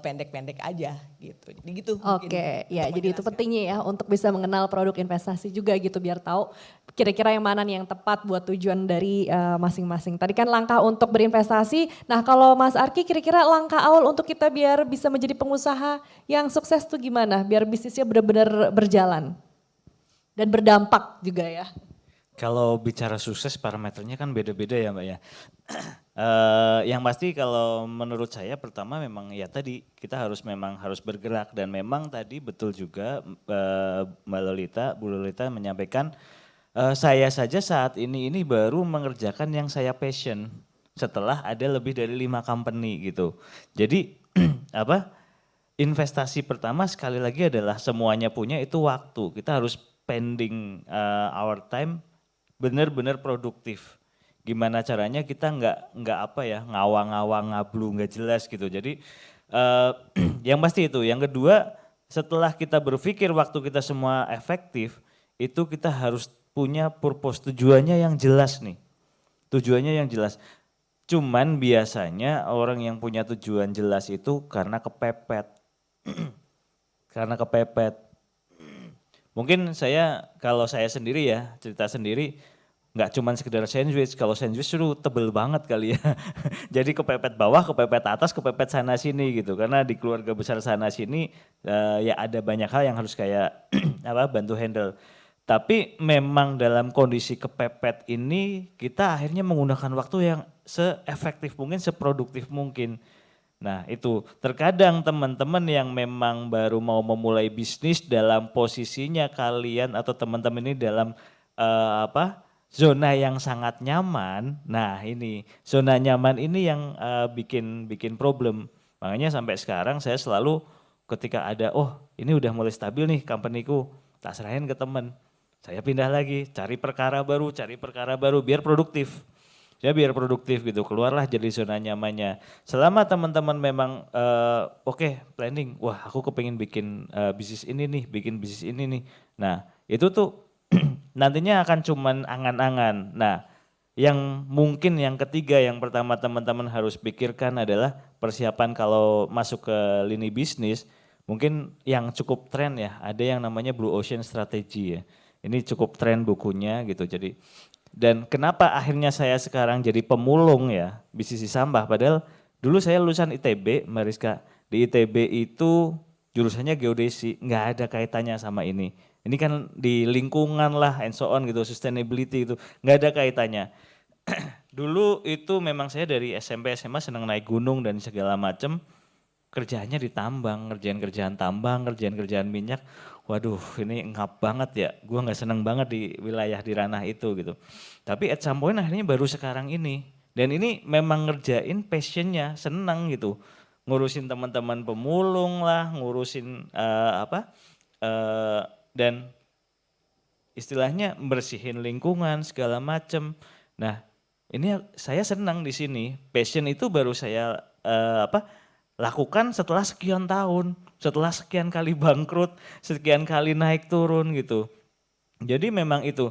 pendek-pendek aja gitu. Jadi gitu. Oke, ya jadi itu pentingnya ya untuk bisa mengenal produk investasi juga gitu biar tahu kira-kira yang mana nih yang tepat buat tujuan dari masing-masing. Tadi kan langkah untuk berinvestasi. Nah kalau Mas Arki kira-kira langkah awal untuk kita biar bisa menjadi pengusaha yang sukses tuh gimana? Biar bisnisnya benar-benar berjalan dan berdampak juga ya. Kalau bicara sukses parameternya kan beda-beda ya Mbak ya. Yang pasti kalau menurut saya pertama memang ya tadi kita memang harus bergerak dan memang tadi betul juga Bu Lolita menyampaikan saya saja saat ini baru mengerjakan yang saya passion setelah ada lebih dari 5 company gitu. Jadi investasi pertama sekali lagi adalah semuanya punya itu waktu. Kita harus spending our time benar-benar produktif. Gimana caranya kita nggak ngawang-ngawang ngablu nggak jelas gitu. Jadi yang pasti itu. Yang kedua setelah kita berpikir waktu kita semua efektif itu kita harus punya purpose, tujuannya yang jelas nih. Tujuannya yang jelas. Cuman biasanya orang yang punya tujuan jelas itu karena kepepet. Karena kepepet. Mungkin kalau saya sendiri ya, cerita sendiri, nggak cuma sekedar sandwich, kalau sandwich suruh tebel banget kali ya. Jadi kepepet bawah, kepepet atas, kepepet sana sini gitu. Karena di keluarga besar sana sini ya ada banyak hal yang harus kayak bantu handle. Tapi memang dalam kondisi kepepet ini kita akhirnya menggunakan waktu yang seefektif mungkin, seproduktif mungkin. Nah itu terkadang teman-teman yang memang baru mau memulai bisnis dalam posisinya kalian atau teman-teman ini dalam zona yang sangat nyaman. Nah ini zona nyaman ini yang bikin problem. Makanya sampai sekarang saya selalu ketika ada ini udah mulai stabil nih company-ku, tak serahin ke teman. Saya pindah lagi cari perkara baru biar produktif. Ya biar produktif gitu, keluarlah jadi zona nyamannya. Selama teman-teman memang planning, wah aku kepingin bikin bisnis ini nih. Nah itu tuh nantinya akan cuman angan-angan. Nah yang mungkin yang ketiga yang pertama teman-teman harus pikirkan adalah persiapan kalau masuk ke lini bisnis. Mungkin yang cukup tren ya, ada yang namanya Blue Ocean Strategy ya. Ini cukup tren bukunya gitu jadi. Dan kenapa akhirnya saya sekarang jadi pemulung ya bisnis sampah padahal dulu saya lulusan ITB Mariska. Di ITB itu jurusannya geodesi, nggak ada kaitannya sama ini. Ini kan di lingkungan lah and so on gitu, sustainability itu nggak ada kaitannya. Dulu itu memang saya dari SMP SMA senang naik gunung dan segala macam. Kerjaannya di tambang, ngerjain kerjaan tambang, ngerjain kerjaan minyak. Waduh ini ngap banget ya, gue gak seneng banget di wilayah di ranah itu gitu. Tapi at some point akhirnya baru sekarang ini. Dan ini memang ngerjain passionnya, seneng gitu. Ngurusin teman-teman pemulung lah, ngurusin dan istilahnya bersihin lingkungan segala macem. Nah ini saya senang di sini, passion itu baru saya lakukan setelah sekian tahun, setelah sekian kali bangkrut, sekian kali naik turun gitu. Jadi memang itu,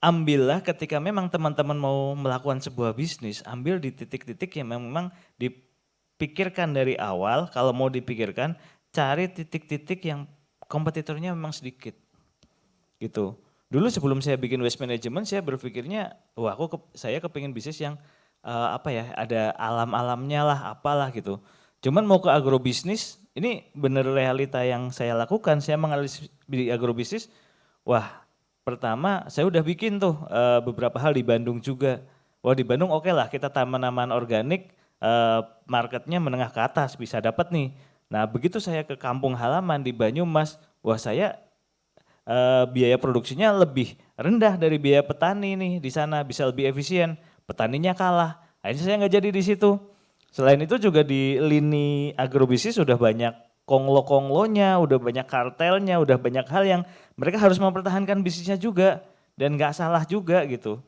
ambillah ketika memang teman-teman mau melakukan sebuah bisnis, ambil di titik-titik yang memang dipikirkan dari awal, kalau mau dipikirkan, cari titik-titik yang kompetitornya memang sedikit. Gitu. Dulu sebelum saya bikin waste management, saya berpikirnya, wah saya kepingin bisnis yang ada alam-alamnya lah, apalah gitu. Cuman mau ke agrobisnis ini benar realita yang saya lakukan, saya menganalisis di agrobisnis, wah pertama saya udah bikin tuh beberapa hal di Bandung juga. Wah di Bandung oke lah kita tanaman organik, marketnya menengah ke atas bisa dapat nih. Nah begitu saya ke kampung halaman di Banyumas, wah saya biaya produksinya lebih rendah dari biaya petani nih di sana, bisa lebih efisien. Petaninya kalah, akhirnya saya nggak jadi di situ. Selain itu juga di lini agrobisnis sudah banyak konglo-konglonya, udah banyak kartelnya, udah banyak hal yang mereka harus mempertahankan bisnisnya juga dan nggak salah juga gitu.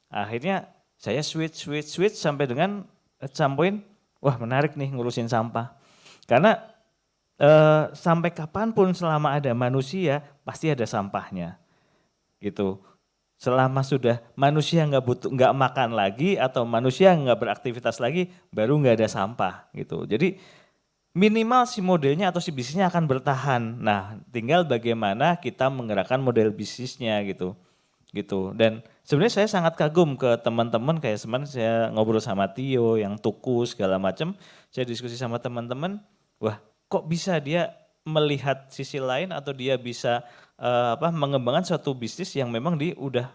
Akhirnya saya switch sampai dengan at some point, wah menarik nih ngurusin sampah. Karena sampai kapanpun selama ada manusia pasti ada sampahnya gitu. Selama sudah manusia nggak makan lagi atau manusia nggak beraktivitas lagi, baru nggak ada sampah gitu. Jadi minimal si modelnya atau si bisnisnya akan bertahan. Nah, tinggal bagaimana kita menggerakkan model bisnisnya gitu. Dan sebenarnya saya sangat kagum ke teman-teman kayak semalam saya ngobrol sama Tio yang tuku segala macam. Saya diskusi sama teman-teman, wah kok bisa dia melihat sisi lain atau dia bisa mengembangkan suatu bisnis yang memang udah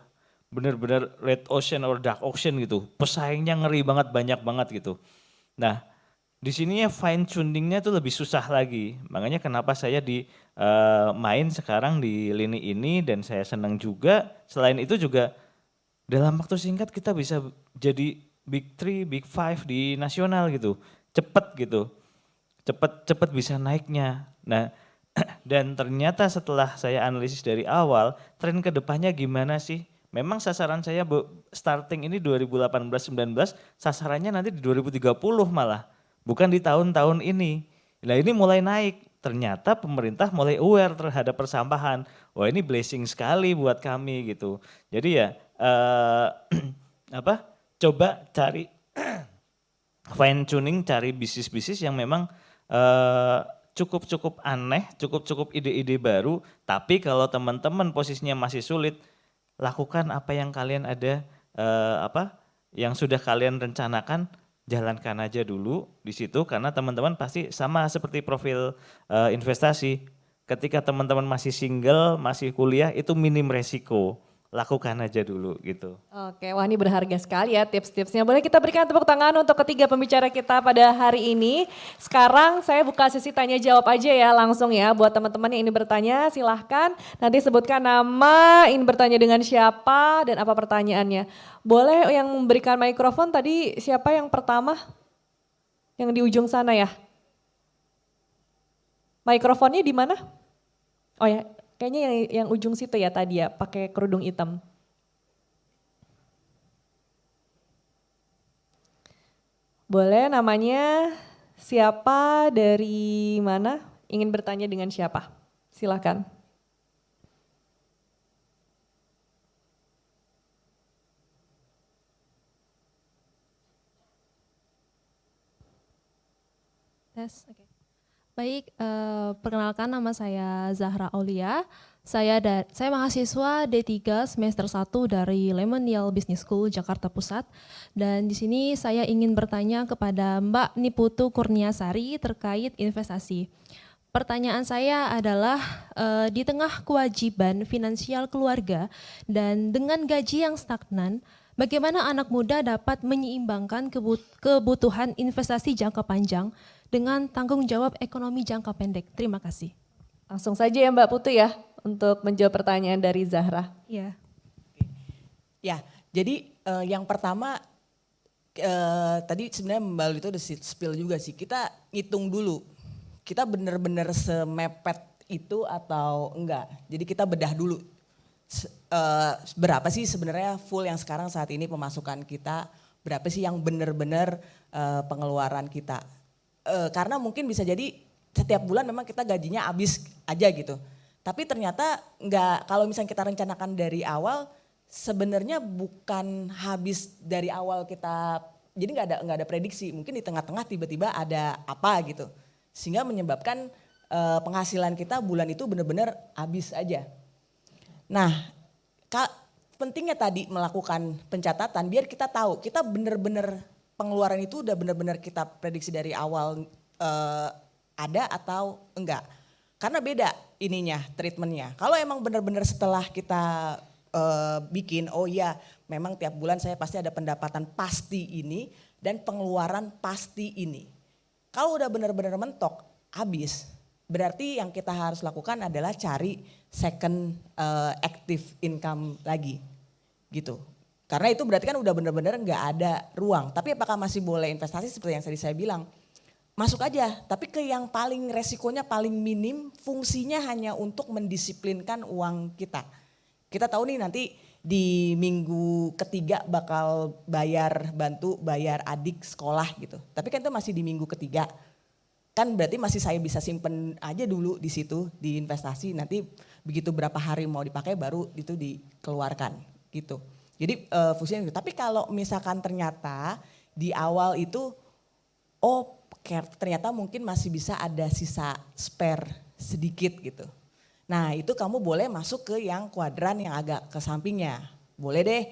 benar-benar red ocean or dark ocean gitu. Pesaingnya ngeri banget, banyak banget gitu. Nah, di sininya fine tuningnya tuh lebih susah lagi. Makanya kenapa saya main sekarang di lini ini dan saya senang juga. Selain itu juga dalam waktu singkat kita bisa jadi big 3, big 5 di nasional gitu. Cepet gitu. Cepet bisa naiknya. Nah, dan ternyata setelah saya analisis dari awal, tren kedepannya gimana sih? Memang sasaran saya starting ini 2018-19, sasarannya nanti di 2030 malah. Bukan di tahun-tahun ini. Nah ini mulai naik, ternyata pemerintah mulai aware terhadap persampahan. Wah ini blessing sekali buat kami gitu. Jadi ya coba cari fine tuning, cari bisnis-bisnis yang memang cukup aneh, cukup ide-ide baru. Tapi kalau teman-teman posisinya masih sulit, lakukan apa yang kalian ada, yang sudah kalian rencanakan, jalankan aja dulu di situ. Karena teman-teman pasti sama seperti profil investasi. Ketika teman-teman masih single, masih kuliah, itu minim resiko. Lakukan aja dulu gitu. Oke, wah ini berharga sekali ya tips-tipsnya. Boleh kita berikan tepuk tangan untuk ketiga pembicara kita pada hari ini. Sekarang saya buka sesi tanya jawab aja ya langsung ya. Buat teman-teman yang ingin bertanya silahkan nanti sebutkan nama, ingin bertanya dengan siapa dan apa pertanyaannya. Boleh yang memberikan mikrofon tadi siapa yang pertama? Yang di ujung sana ya. Mikrofonnya di mana? Oh ya. Kayaknya yang ujung situ ya tadi ya, pakai kerudung hitam. Boleh namanya siapa, dari mana, ingin bertanya dengan siapa? Silakan. Tes, oke. Baik, perkenalkan nama saya Zahra Aulia. Saya mahasiswa D3 semester 1 dari Lemonial Business School Jakarta Pusat. Dan di sini saya ingin bertanya kepada Mbak Niputu Kurniasari terkait investasi. Pertanyaan saya adalah di tengah kewajiban finansial keluarga dan dengan gaji yang stagnan, bagaimana anak muda dapat menyeimbangkan kebutuhan investasi jangka panjang dengan tanggung jawab ekonomi jangka pendek? Terima kasih. Langsung saja ya Mbak Putu ya untuk menjawab pertanyaan dari Zahra. Iya. Ya, jadi yang pertama tadi sebenarnya Mbak Luli itu udah spill juga sih. Kita ngitung dulu, kita benar-benar semepet itu atau enggak. Jadi kita bedah dulu berapa sih sebenarnya full yang sekarang saat ini pemasukan kita, berapa sih yang benar-benar pengeluaran kita. Karena mungkin bisa jadi setiap bulan memang kita gajinya habis aja gitu. Tapi ternyata enggak, kalau misalnya kita rencanakan dari awal sebenarnya bukan habis dari awal kita, jadi enggak ada prediksi. Mungkin di tengah-tengah tiba-tiba ada apa gitu. Sehingga menyebabkan penghasilan kita bulan itu benar-benar habis aja. Nah, pentingnya tadi melakukan pencatatan biar kita tahu kita benar-benar pengeluaran itu udah benar-benar kita prediksi dari awal ada atau enggak. Karena beda ininya, treatmentnya. Kalau emang benar-benar setelah kita bikin, oh iya memang tiap bulan saya pasti ada pendapatan pasti ini dan pengeluaran pasti ini. Kalau udah benar-benar mentok, habis. Berarti yang kita harus lakukan adalah cari second active income lagi gitu. Karena itu berarti kan udah benar-benar nggak ada ruang. Tapi apakah masih boleh investasi seperti yang tadi saya bilang? Masuk aja, tapi ke yang paling resikonya paling minim, fungsinya hanya untuk mendisiplinkan uang kita. Kita tahu nih nanti di minggu ketiga bakal bantu bayar adik sekolah gitu. Tapi kan itu masih di minggu ketiga. Kan berarti masih saya bisa simpen aja dulu di situ di investasi, nanti begitu berapa hari mau dipakai baru itu dikeluarkan gitu. Jadi fungsinya gitu. Tapi kalau misalkan ternyata di awal itu ternyata mungkin masih bisa ada sisa spare sedikit gitu. Nah itu kamu boleh masuk ke yang kuadran yang agak ke sampingnya. Boleh deh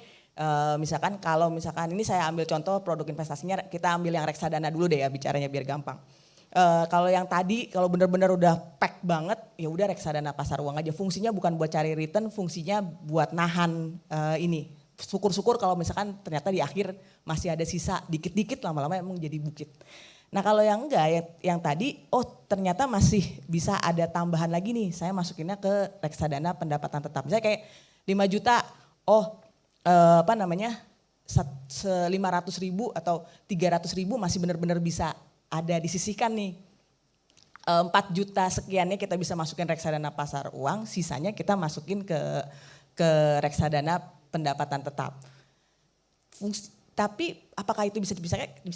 misalkan kalau misalkan ini saya ambil contoh produk investasinya, kita ambil yang reksadana dulu deh ya bicaranya biar gampang. Kalau yang tadi kalau benar-benar udah pack banget ya udah reksadana pasar uang aja. Fungsinya bukan buat cari return, fungsinya buat nahan ini. Syukur-syukur kalau misalkan ternyata di akhir masih ada sisa dikit-dikit, lama-lama emang jadi bukit. Nah kalau yang enggak, yang tadi ternyata masih bisa ada tambahan lagi nih, saya masukinnya ke reksadana pendapatan tetap. Misalnya kayak 5 juta, 500 ribu atau 300 ribu masih benar-benar bisa ada disisihkan nih. 4 juta sekiannya kita bisa masukin reksadana pasar uang, sisanya kita masukin ke reksadana pendapatan tetap. Tapi apakah itu bisa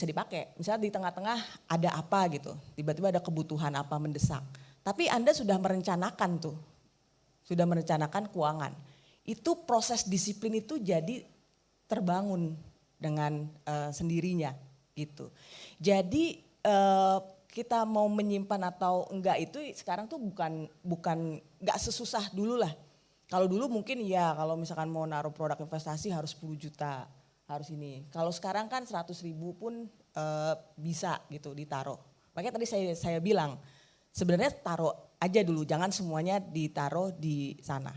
dipakai? Misalnya di tengah-tengah ada apa gitu, tiba-tiba ada kebutuhan apa mendesak. Tapi Anda sudah merencanakan tuh, sudah merencanakan keuangan. Itu proses disiplin itu jadi terbangun dengan sendirinya gitu. Jadi kita mau menyimpan atau enggak itu sekarang tuh bukan enggak sesusah dulu lah. Kalau dulu mungkin ya kalau misalkan mau naruh produk investasi harus 10 juta. Harus ini. Kalau sekarang kan 100 ribu pun bisa gitu ditaruh. Makanya tadi saya bilang sebenarnya taruh aja dulu, jangan semuanya ditaruh di sana.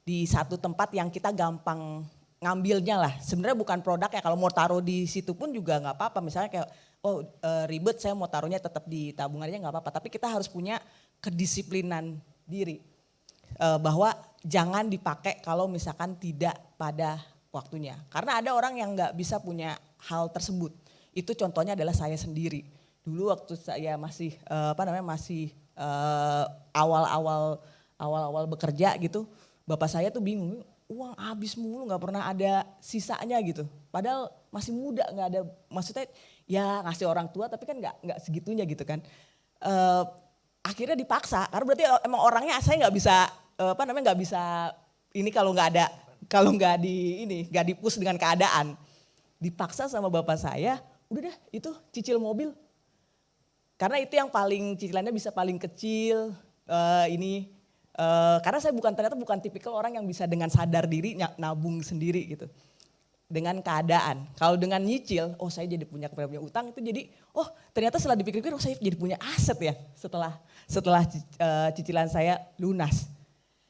Di satu tempat yang kita gampang ngambilnya lah. Sebenarnya bukan produk ya, kalau mau taruh di situ pun juga nggak apa-apa. Misalnya kayak ribet saya mau taruhnya tetap di tabungan aja nggak apa-apa. Tapi kita harus punya kedisiplinan diri. Bahwa jangan dipakai kalau misalkan tidak pada waktunya. Karena ada orang yang nggak bisa punya hal tersebut. Itu contohnya adalah saya sendiri. Dulu waktu saya masih awal-awal bekerja gitu, bapak saya tuh bingung, uang habis mulu nggak pernah ada sisanya gitu. Padahal masih muda nggak ada, maksudnya ya ngasih orang tua tapi kan nggak segitunya gitu kan. Akhirnya dipaksa karena berarti emang orangnya saya nggak bisa nggak bisa ini kalau nggak di-push dengan keadaan. Dipaksa sama bapak saya, udah dah itu cicil mobil. Karena itu yang paling cicilannya bisa paling kecil karena saya ternyata bukan tipikal orang yang bisa dengan sadar diri nabung sendiri gitu. Dengan keadaan. Kalau dengan nyicil, saya jadi punya utang itu jadi ternyata setelah dipikir-pikir saya jadi punya aset ya setelah cicilan saya lunas.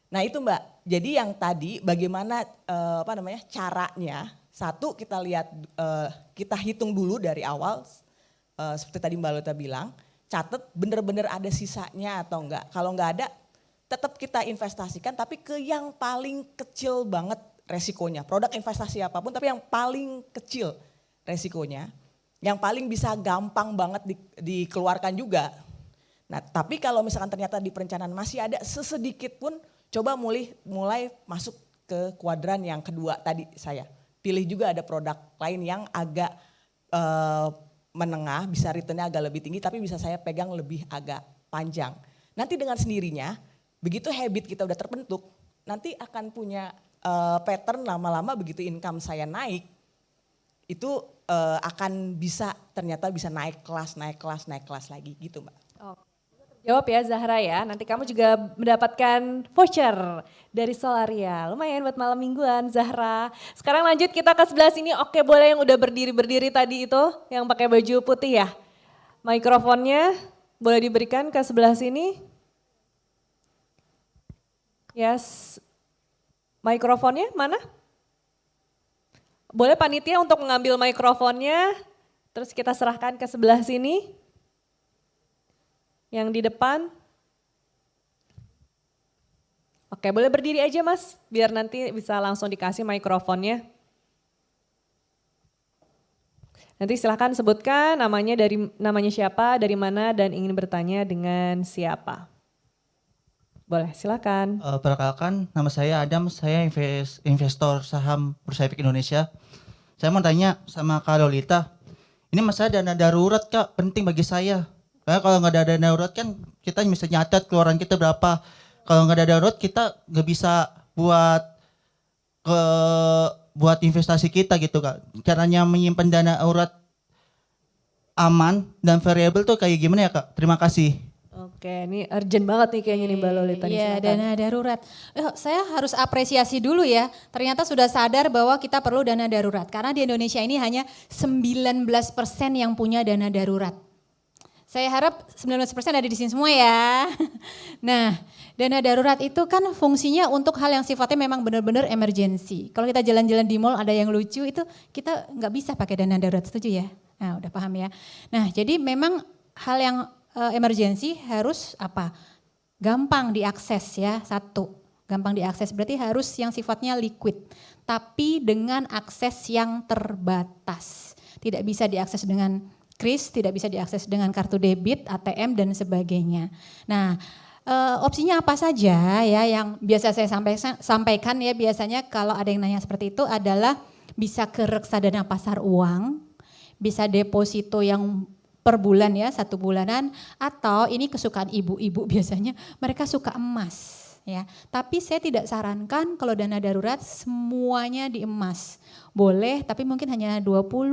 Nah itu Mbak, jadi yang tadi bagaimana caranya, satu kita lihat, kita hitung dulu dari awal, seperti tadi Mbak Lota bilang, catat benar-benar ada sisanya atau enggak. Kalau enggak ada, tetap kita investasikan tapi ke yang paling kecil banget resikonya. Produk investasi apapun tapi yang paling kecil resikonya, yang paling bisa gampang banget dikeluarkan juga. Nah tapi kalau misalkan ternyata di perencanaan masih ada sesedikit pun, coba mulai masuk ke kuadran yang kedua tadi saya. Pilih juga ada produk lain yang agak menengah, bisa returnnya agak lebih tinggi tapi bisa saya pegang lebih agak panjang. Nanti dengan sendirinya, begitu habit kita udah terbentuk, nanti akan punya pattern lama-lama begitu income saya naik, itu akan ternyata bisa naik kelas lagi gitu Mbak. Jawab ya Zahra ya, nanti kamu juga mendapatkan voucher dari Solaria. Lumayan buat malam mingguan Zahra. Sekarang lanjut kita ke sebelah sini, oke boleh yang udah berdiri tadi itu, yang pakai baju putih ya. Mikrofonnya Boleh diberikan ke sebelah sini? Yes. Mikrofonnya mana? Boleh panitia untuk mengambil mikrofonnya, terus kita serahkan ke sebelah sini. Yang di depan. Oke, boleh berdiri aja Mas, biar nanti bisa langsung dikasih mikrofonnya. Nanti silahkan sebutkan namanya siapa, dari mana, dan ingin bertanya dengan siapa. Boleh, silakan. Perkenalkan, nama saya Adam, saya investor saham Bursa Efek Indonesia. Saya mau tanya sama Kak Lolita, ini masalah dana darurat Kak, penting bagi saya. Karena kalau nggak ada dana darurat kan kita bisa nyatet keluaran kita berapa. Kalau nggak ada darurat kita nggak bisa buat investasi kita gitu Kak. Caranya menyimpan dana darurat aman dan variabel tuh kayak gimana ya Kak? Terima kasih. Oke, ini urgent banget nih kayaknya nih Mbak Lolita. Iya, silakan. dana darurat. Saya harus apresiasi dulu ya. Ternyata sudah sadar bahwa kita perlu dana darurat. Karena di Indonesia ini hanya 19% yang punya dana darurat. Saya harap 19% ada di sini semua ya. Nah, dana darurat itu kan fungsinya untuk hal yang sifatnya memang benar-benar emergency. Kalau kita jalan-jalan di mall ada yang lucu itu kita nggak bisa pakai dana darurat, setuju ya? Nah, udah paham ya. Nah, jadi memang hal yang emergency harus apa? Gampang diakses ya, satu. Gampang diakses berarti harus yang sifatnya liquid. Tapi dengan akses yang terbatas. Tidak bisa diakses dengan kris, tidak bisa diakses dengan kartu debit, ATM dan sebagainya. Nah, opsinya apa saja ya yang biasa saya sampaikan ya biasanya kalau ada yang nanya seperti itu adalah bisa ke reksadana pasar uang, bisa deposito yang per bulan ya, 1 bulanan, atau ini kesukaan ibu-ibu biasanya mereka suka emas ya. Tapi saya tidak sarankan kalau dana darurat semuanya di emas. Boleh tapi mungkin hanya 20%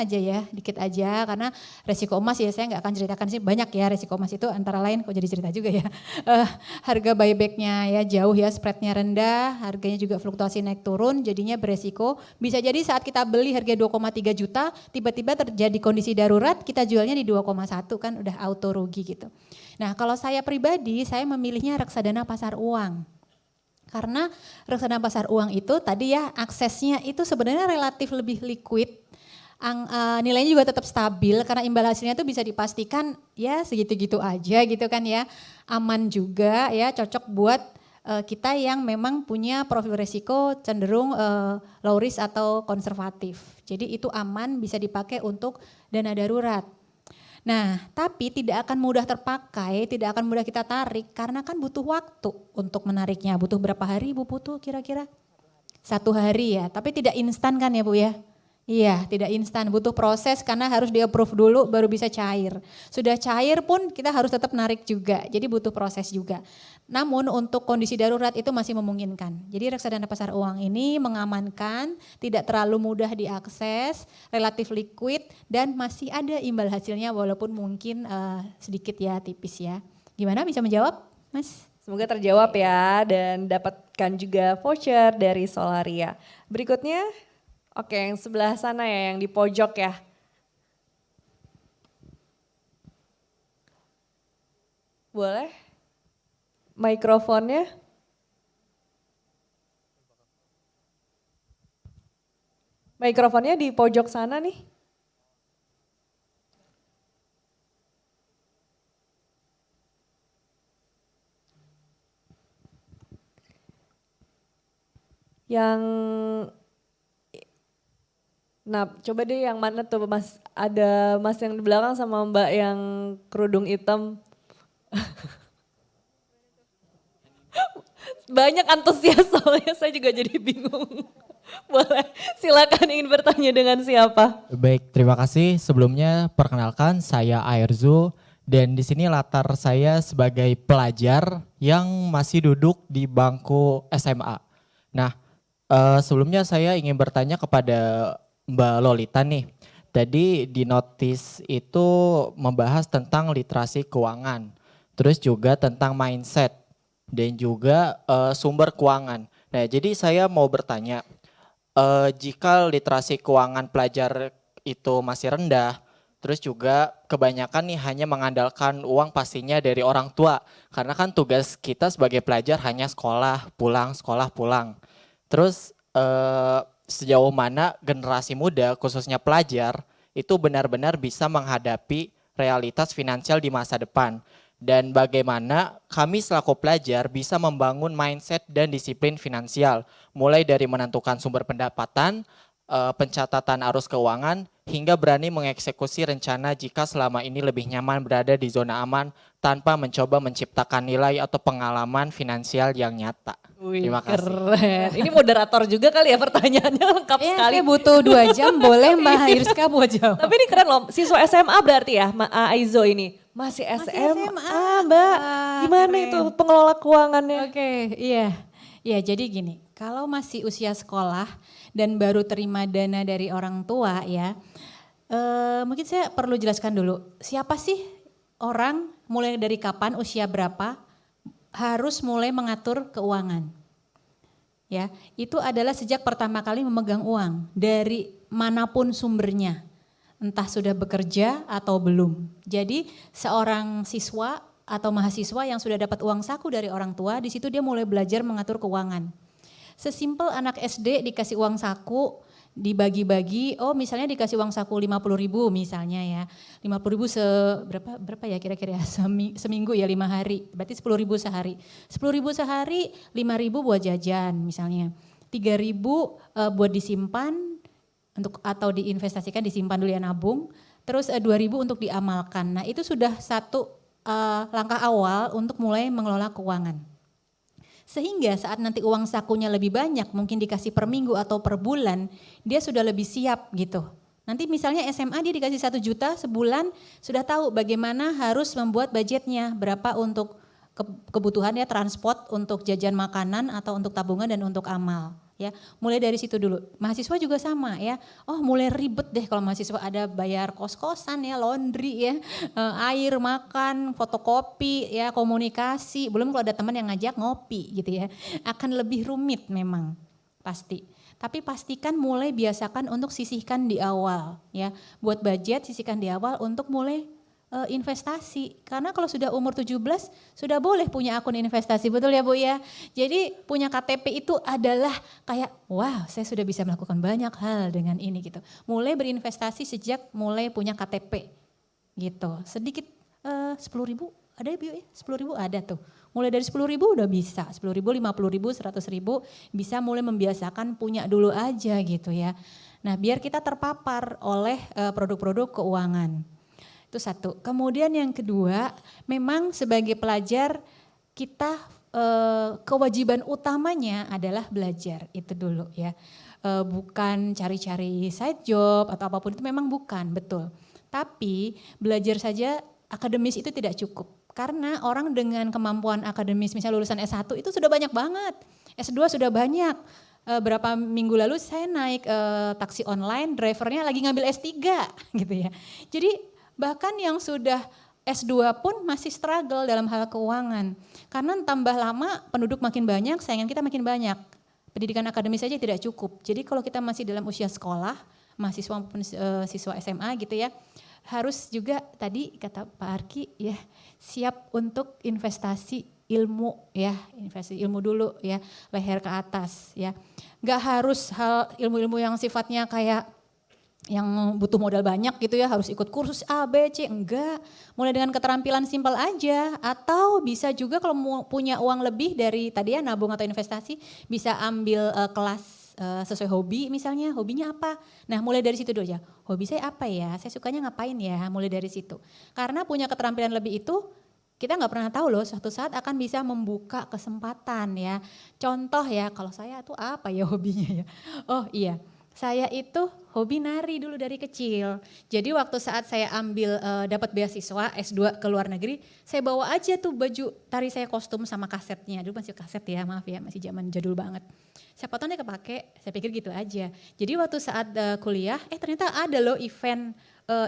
aja ya, dikit aja karena resiko emas ya saya nggak akan ceritakan sih, banyak ya resiko emas itu antara lain kok jadi cerita juga ya. Harga buybacknya ya jauh ya, spreadnya rendah, harganya juga fluktuasi naik turun jadinya beresiko. Bisa jadi saat kita beli harga 2,3 juta tiba-tiba terjadi kondisi darurat kita jualnya di 2,1 kan udah auto rugi gitu. Nah kalau saya pribadi saya memilihnya reksadana pasar uang. Karena reksadana pasar uang itu tadi ya aksesnya itu sebenarnya relatif lebih liquid, nilainya juga tetap stabil karena imbal hasilnya itu bisa dipastikan ya segitu-gitu aja gitu kan ya, aman juga ya, cocok buat kita yang memang punya profil resiko cenderung low risk atau konservatif. Jadi itu aman bisa dipakai untuk dana darurat. Nah, tapi tidak akan mudah terpakai, tidak akan mudah kita tarik karena kan butuh waktu untuk menariknya. Butuh berapa hari Bu Putu kira-kira? 1 hari ya, tapi tidak instan kan ya Bu ya? Iya, tidak instan, butuh proses karena harus di-approve dulu baru bisa cair. Sudah cair pun kita harus tetap narik juga, jadi butuh proses juga. Namun untuk kondisi darurat itu masih memungkinkan. Jadi reksadana pasar uang ini mengamankan, tidak terlalu mudah diakses, relatif liquid dan masih ada imbal hasilnya walaupun mungkin sedikit ya, tipis ya. Gimana bisa menjawab Mas? Semoga terjawab ya dan dapatkan juga voucher dari Solaria. Berikutnya, oke yang sebelah sana ya, yang di pojok ya. Boleh? Mikrofonnya. Mikrofonnya di pojok sana nih. Yang nah coba deh yang mana tuh Mas, ada Mas yang di belakang sama Mbak yang kerudung hitam. Banyak antusias soalnya saya juga jadi bingung. Boleh silakan ingin bertanya dengan siapa? Baik, terima kasih. Sebelumnya perkenalkan saya Airzu dan di sini latar saya sebagai pelajar yang masih duduk di bangku SMA. Nah, sebelumnya saya ingin bertanya kepada Mbak Lolita nih. Tadi di notis itu membahas tentang literasi keuangan, terus juga tentang mindset dan juga sumber keuangan. Nah, jadi saya mau bertanya, jika literasi keuangan pelajar itu masih rendah, Terus juga kebanyakan nih hanya mengandalkan uang pastinya dari orang tua. Karena kan tugas kita sebagai pelajar hanya sekolah, pulang. Terus sejauh mana generasi muda khususnya pelajar itu benar-benar bisa menghadapi realitas finansial di masa depan. Dan bagaimana kami selaku pelajar bisa membangun mindset dan disiplin finansial. Mulai dari menentukan sumber pendapatan, pencatatan arus keuangan, hingga berani mengeksekusi rencana jika selama ini lebih nyaman berada di zona aman tanpa mencoba menciptakan nilai atau pengalaman finansial yang nyata. Wih, Terima kasih. keren. Ini moderator juga kali ya pertanyaannya lengkap Ya, sekali. saya butuh 2 jam, boleh Mbak Iriska buat jawab. Tapi ini keren loh, siswa SMA berarti ya Aizo ini. Masih SMA, Mbak. Wah, Gimana keren. itu pengelola keuangannya? Oke, iya. Ya, jadi gini, kalau masih usia sekolah dan baru terima dana dari orang tua ya, mungkin saya perlu jelaskan dulu, siapa sih orang mulai dari kapan, usia berapa, harus mulai mengatur keuangan. Ya, itu adalah sejak pertama kali memegang uang, dari manapun sumbernya, entah sudah bekerja atau belum. Jadi seorang siswa atau mahasiswa yang sudah dapat uang saku dari orang tua, di situ dia mulai belajar mengatur keuangan. Sesimpel anak SD dikasih uang saku, dibagi-bagi, oh misalnya dikasih uang saku 50.000 misalnya ya. 50.000 berapa ya kira-kira ya, seminggu ya 5 hari, berarti 10.000 sehari. 10.000 sehari, 5.000 buat jajan misalnya. 3.000 buat disimpan untuk atau diinvestasikan, disimpan dulu ya nabung. Terus 2.000 untuk diamalkan. Nah itu sudah satu langkah awal untuk mulai mengelola keuangan. Sehingga saat nanti uang sakunya lebih banyak, mungkin dikasih per minggu atau per bulan, dia sudah lebih siap gitu. Nanti misalnya SMA dia dikasih 1 juta sebulan, sudah tahu bagaimana harus membuat budgetnya, berapa untuk kebutuhan ya, transport, untuk jajan makanan atau untuk tabungan dan untuk amal. Ya, mulai dari situ dulu. Mahasiswa juga sama ya. Oh, mulai ribet deh kalau mahasiswa, ada bayar kos-kosan ya, laundry ya, air, makan, fotokopi ya, komunikasi. Belum kalau ada teman yang ngajak ngopi gitu ya. Akan lebih rumit memang pasti. Tapi pastikan mulai biasakan untuk sisihkan di awal ya. Buat budget sisihkan di awal untuk mulai investasi. Karena kalau sudah umur 17 sudah boleh punya akun investasi, betul ya Bu ya. Jadi punya KTP itu adalah kayak wow, saya sudah bisa melakukan banyak hal dengan ini gitu. Mulai berinvestasi sejak mulai punya KTP gitu. Sedikit 10.000 ada ya Bu ya? 10.000 ada tuh. Mulai dari 10.000 udah bisa, 10.000, 50.000, 100.000 bisa mulai membiasakan punya dulu aja gitu ya. Nah, biar kita terpapar oleh produk-produk keuangan. Itu satu. Kemudian yang kedua, memang sebagai pelajar kita kewajiban utamanya adalah belajar, itu dulu ya. Bukan cari-cari side job atau apapun itu, memang bukan, betul. Tapi belajar saja akademis itu tidak cukup. Karena orang dengan kemampuan akademis, misalnya lulusan S1 itu sudah banyak banget, S2 sudah banyak. Berapa minggu lalu saya naik taksi online, drivernya lagi ngambil S3 gitu ya. Jadi bahkan yang sudah S2 pun masih struggle dalam hal keuangan. Karena tambah lama penduduk makin banyak, saingan kita makin banyak. Pendidikan akademis saja tidak cukup. Jadi kalau kita masih dalam usia sekolah, mahasiswa maupun siswa SMA gitu ya, harus juga tadi kata Pak Arki ya, siap untuk investasi ilmu ya, investasi ilmu dulu ya, leher ke atas ya. Gak harus hal ilmu-ilmu yang sifatnya kayak yang butuh modal banyak gitu ya, harus ikut kursus A, B, C, enggak. Mulai dengan keterampilan simpel aja, atau bisa juga kalau punya uang lebih dari tadi ya nabung atau investasi, bisa ambil kelas sesuai hobi misalnya, hobinya apa. Nah mulai dari situ dulu aja, hobi saya apa ya, saya sukanya ngapain ya, mulai dari situ. Karena punya keterampilan lebih itu, kita nggak pernah tahu loh, suatu saat akan bisa membuka kesempatan ya. Contoh ya, kalau saya tuh apa ya hobinya ya, oh iya. Saya itu hobi nari dulu dari kecil. Jadi waktu saat saya ambil dapat beasiswa S2 ke luar negeri, saya bawa aja tuh baju tari saya, kostum sama kasetnya. Dulu masih kaset ya, maaf ya, masih zaman jadul banget. Siapa tahu nih kepake, saya pikir gitu aja. Jadi waktu saat kuliah, ternyata ada loh event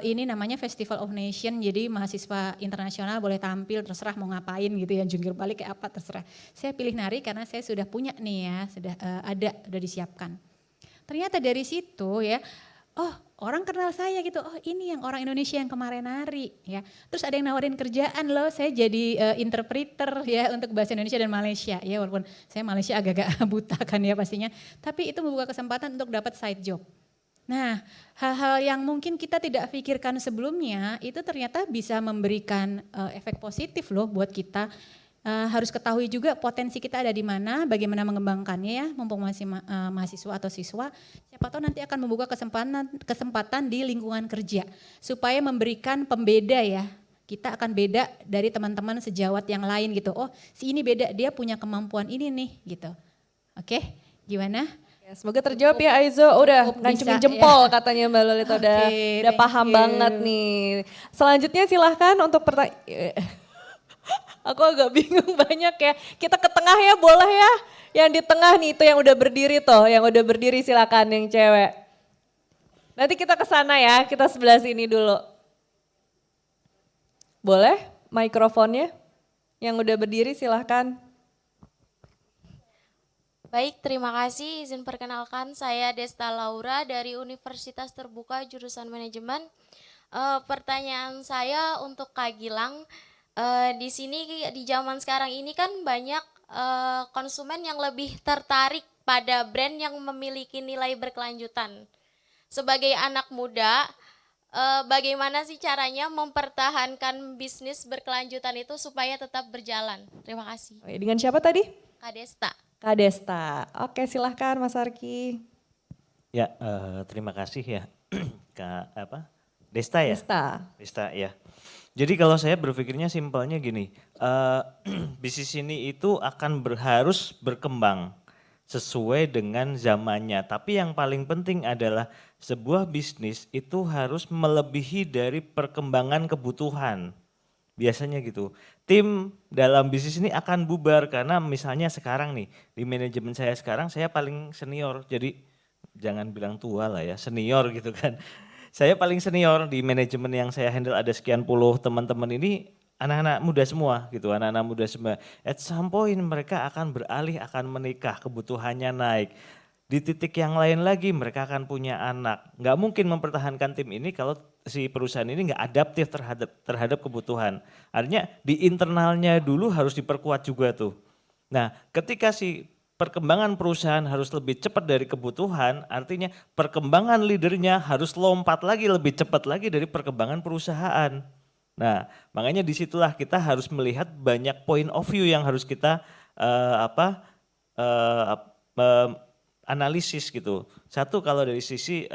ini namanya Festival of Nation. Jadi mahasiswa internasional boleh tampil, terserah mau ngapain gitu ya, jungkir balik kayak apa terserah. Saya pilih nari karena saya sudah punya nih ya, sudah disiapkan. Ternyata dari situ ya, oh orang kenal saya gitu, oh ini yang orang Indonesia yang kemarin nari ya. Terus ada yang nawarin kerjaan loh, saya jadi interpreter ya untuk bahasa Indonesia dan Malaysia ya, walaupun saya Malaysia agak-agak buta kan ya pastinya. Tapi itu membuka kesempatan untuk dapat side job. Nah, hal-hal yang mungkin kita tidak pikirkan sebelumnya itu ternyata bisa memberikan efek positif loh buat kita. Harus ketahui juga potensi kita ada di mana, bagaimana mengembangkannya ya, mumpung masih mahasiswa atau siswa. Siapa tahu nanti akan membuka kesempatan di lingkungan kerja supaya memberikan pembeda ya. Kita akan beda dari teman-teman sejawat yang lain gitu. Oh, si ini beda, dia punya kemampuan ini nih gitu. Oke, gimana? Ya, semoga terjawab ya Aizo, udah cukup ngancumin bisa, jempol ya. katanya Mbak Lolita, udah Thank paham you. banget nih. Selanjutnya silahkan untuk pertanyaan. Aku agak bingung banyak ya. Kita ke tengah ya boleh ya. Yang di tengah nih itu yang udah berdiri tuh. Yang udah berdiri silakan yang cewek. Nanti kita ke sana ya. Kita sebelah sini dulu. Boleh mikrofonnya? Yang udah berdiri silahkan. Baik, terima kasih. Izin perkenalkan, saya Desta Laura dari Universitas Terbuka jurusan Manajemen. Pertanyaan saya untuk Kak Gilang, di sini di zaman sekarang ini kan banyak konsumen yang lebih tertarik pada brand yang memiliki nilai berkelanjutan. Sebagai anak muda, bagaimana sih caranya mempertahankan bisnis berkelanjutan itu supaya tetap berjalan? Terima kasih. Oh, ya, dengan siapa tadi? Kak Desta. Kak Desta. Oke silahkan Mas Arki. Ya, terima kasih ya Kak Desta ya? Desta ya. Jadi kalau saya berpikirnya simpelnya gini, bisnis ini itu akan harus berkembang sesuai dengan zamannya. Tapi yang paling penting adalah sebuah bisnis itu harus melebihi dari perkembangan kebutuhan. Biasanya gitu. Tim dalam bisnis ini akan bubar karena misalnya sekarang nih, di manajemen saya sekarang saya paling senior. Jadi jangan bilang tua lah ya, senior gitu kan. Saya paling senior di manajemen yang saya handle, ada sekian puluh teman-teman ini anak-anak muda semua gitu, anak-anak muda semua. At some point mereka akan beralih, akan menikah, kebutuhannya naik. Di titik yang lain lagi mereka akan punya anak. Nggak mungkin mempertahankan tim ini kalau si perusahaan ini nggak adaptif terhadap kebutuhan. Artinya di internalnya dulu harus diperkuat juga tuh. Nah ketika si perkembangan perusahaan harus lebih cepat dari kebutuhan, artinya perkembangan leadernya harus lompat lagi lebih cepat lagi dari perkembangan perusahaan. Nah, makanya disitulah kita harus melihat banyak point of view yang harus kita analisis gitu. Satu kalau dari sisi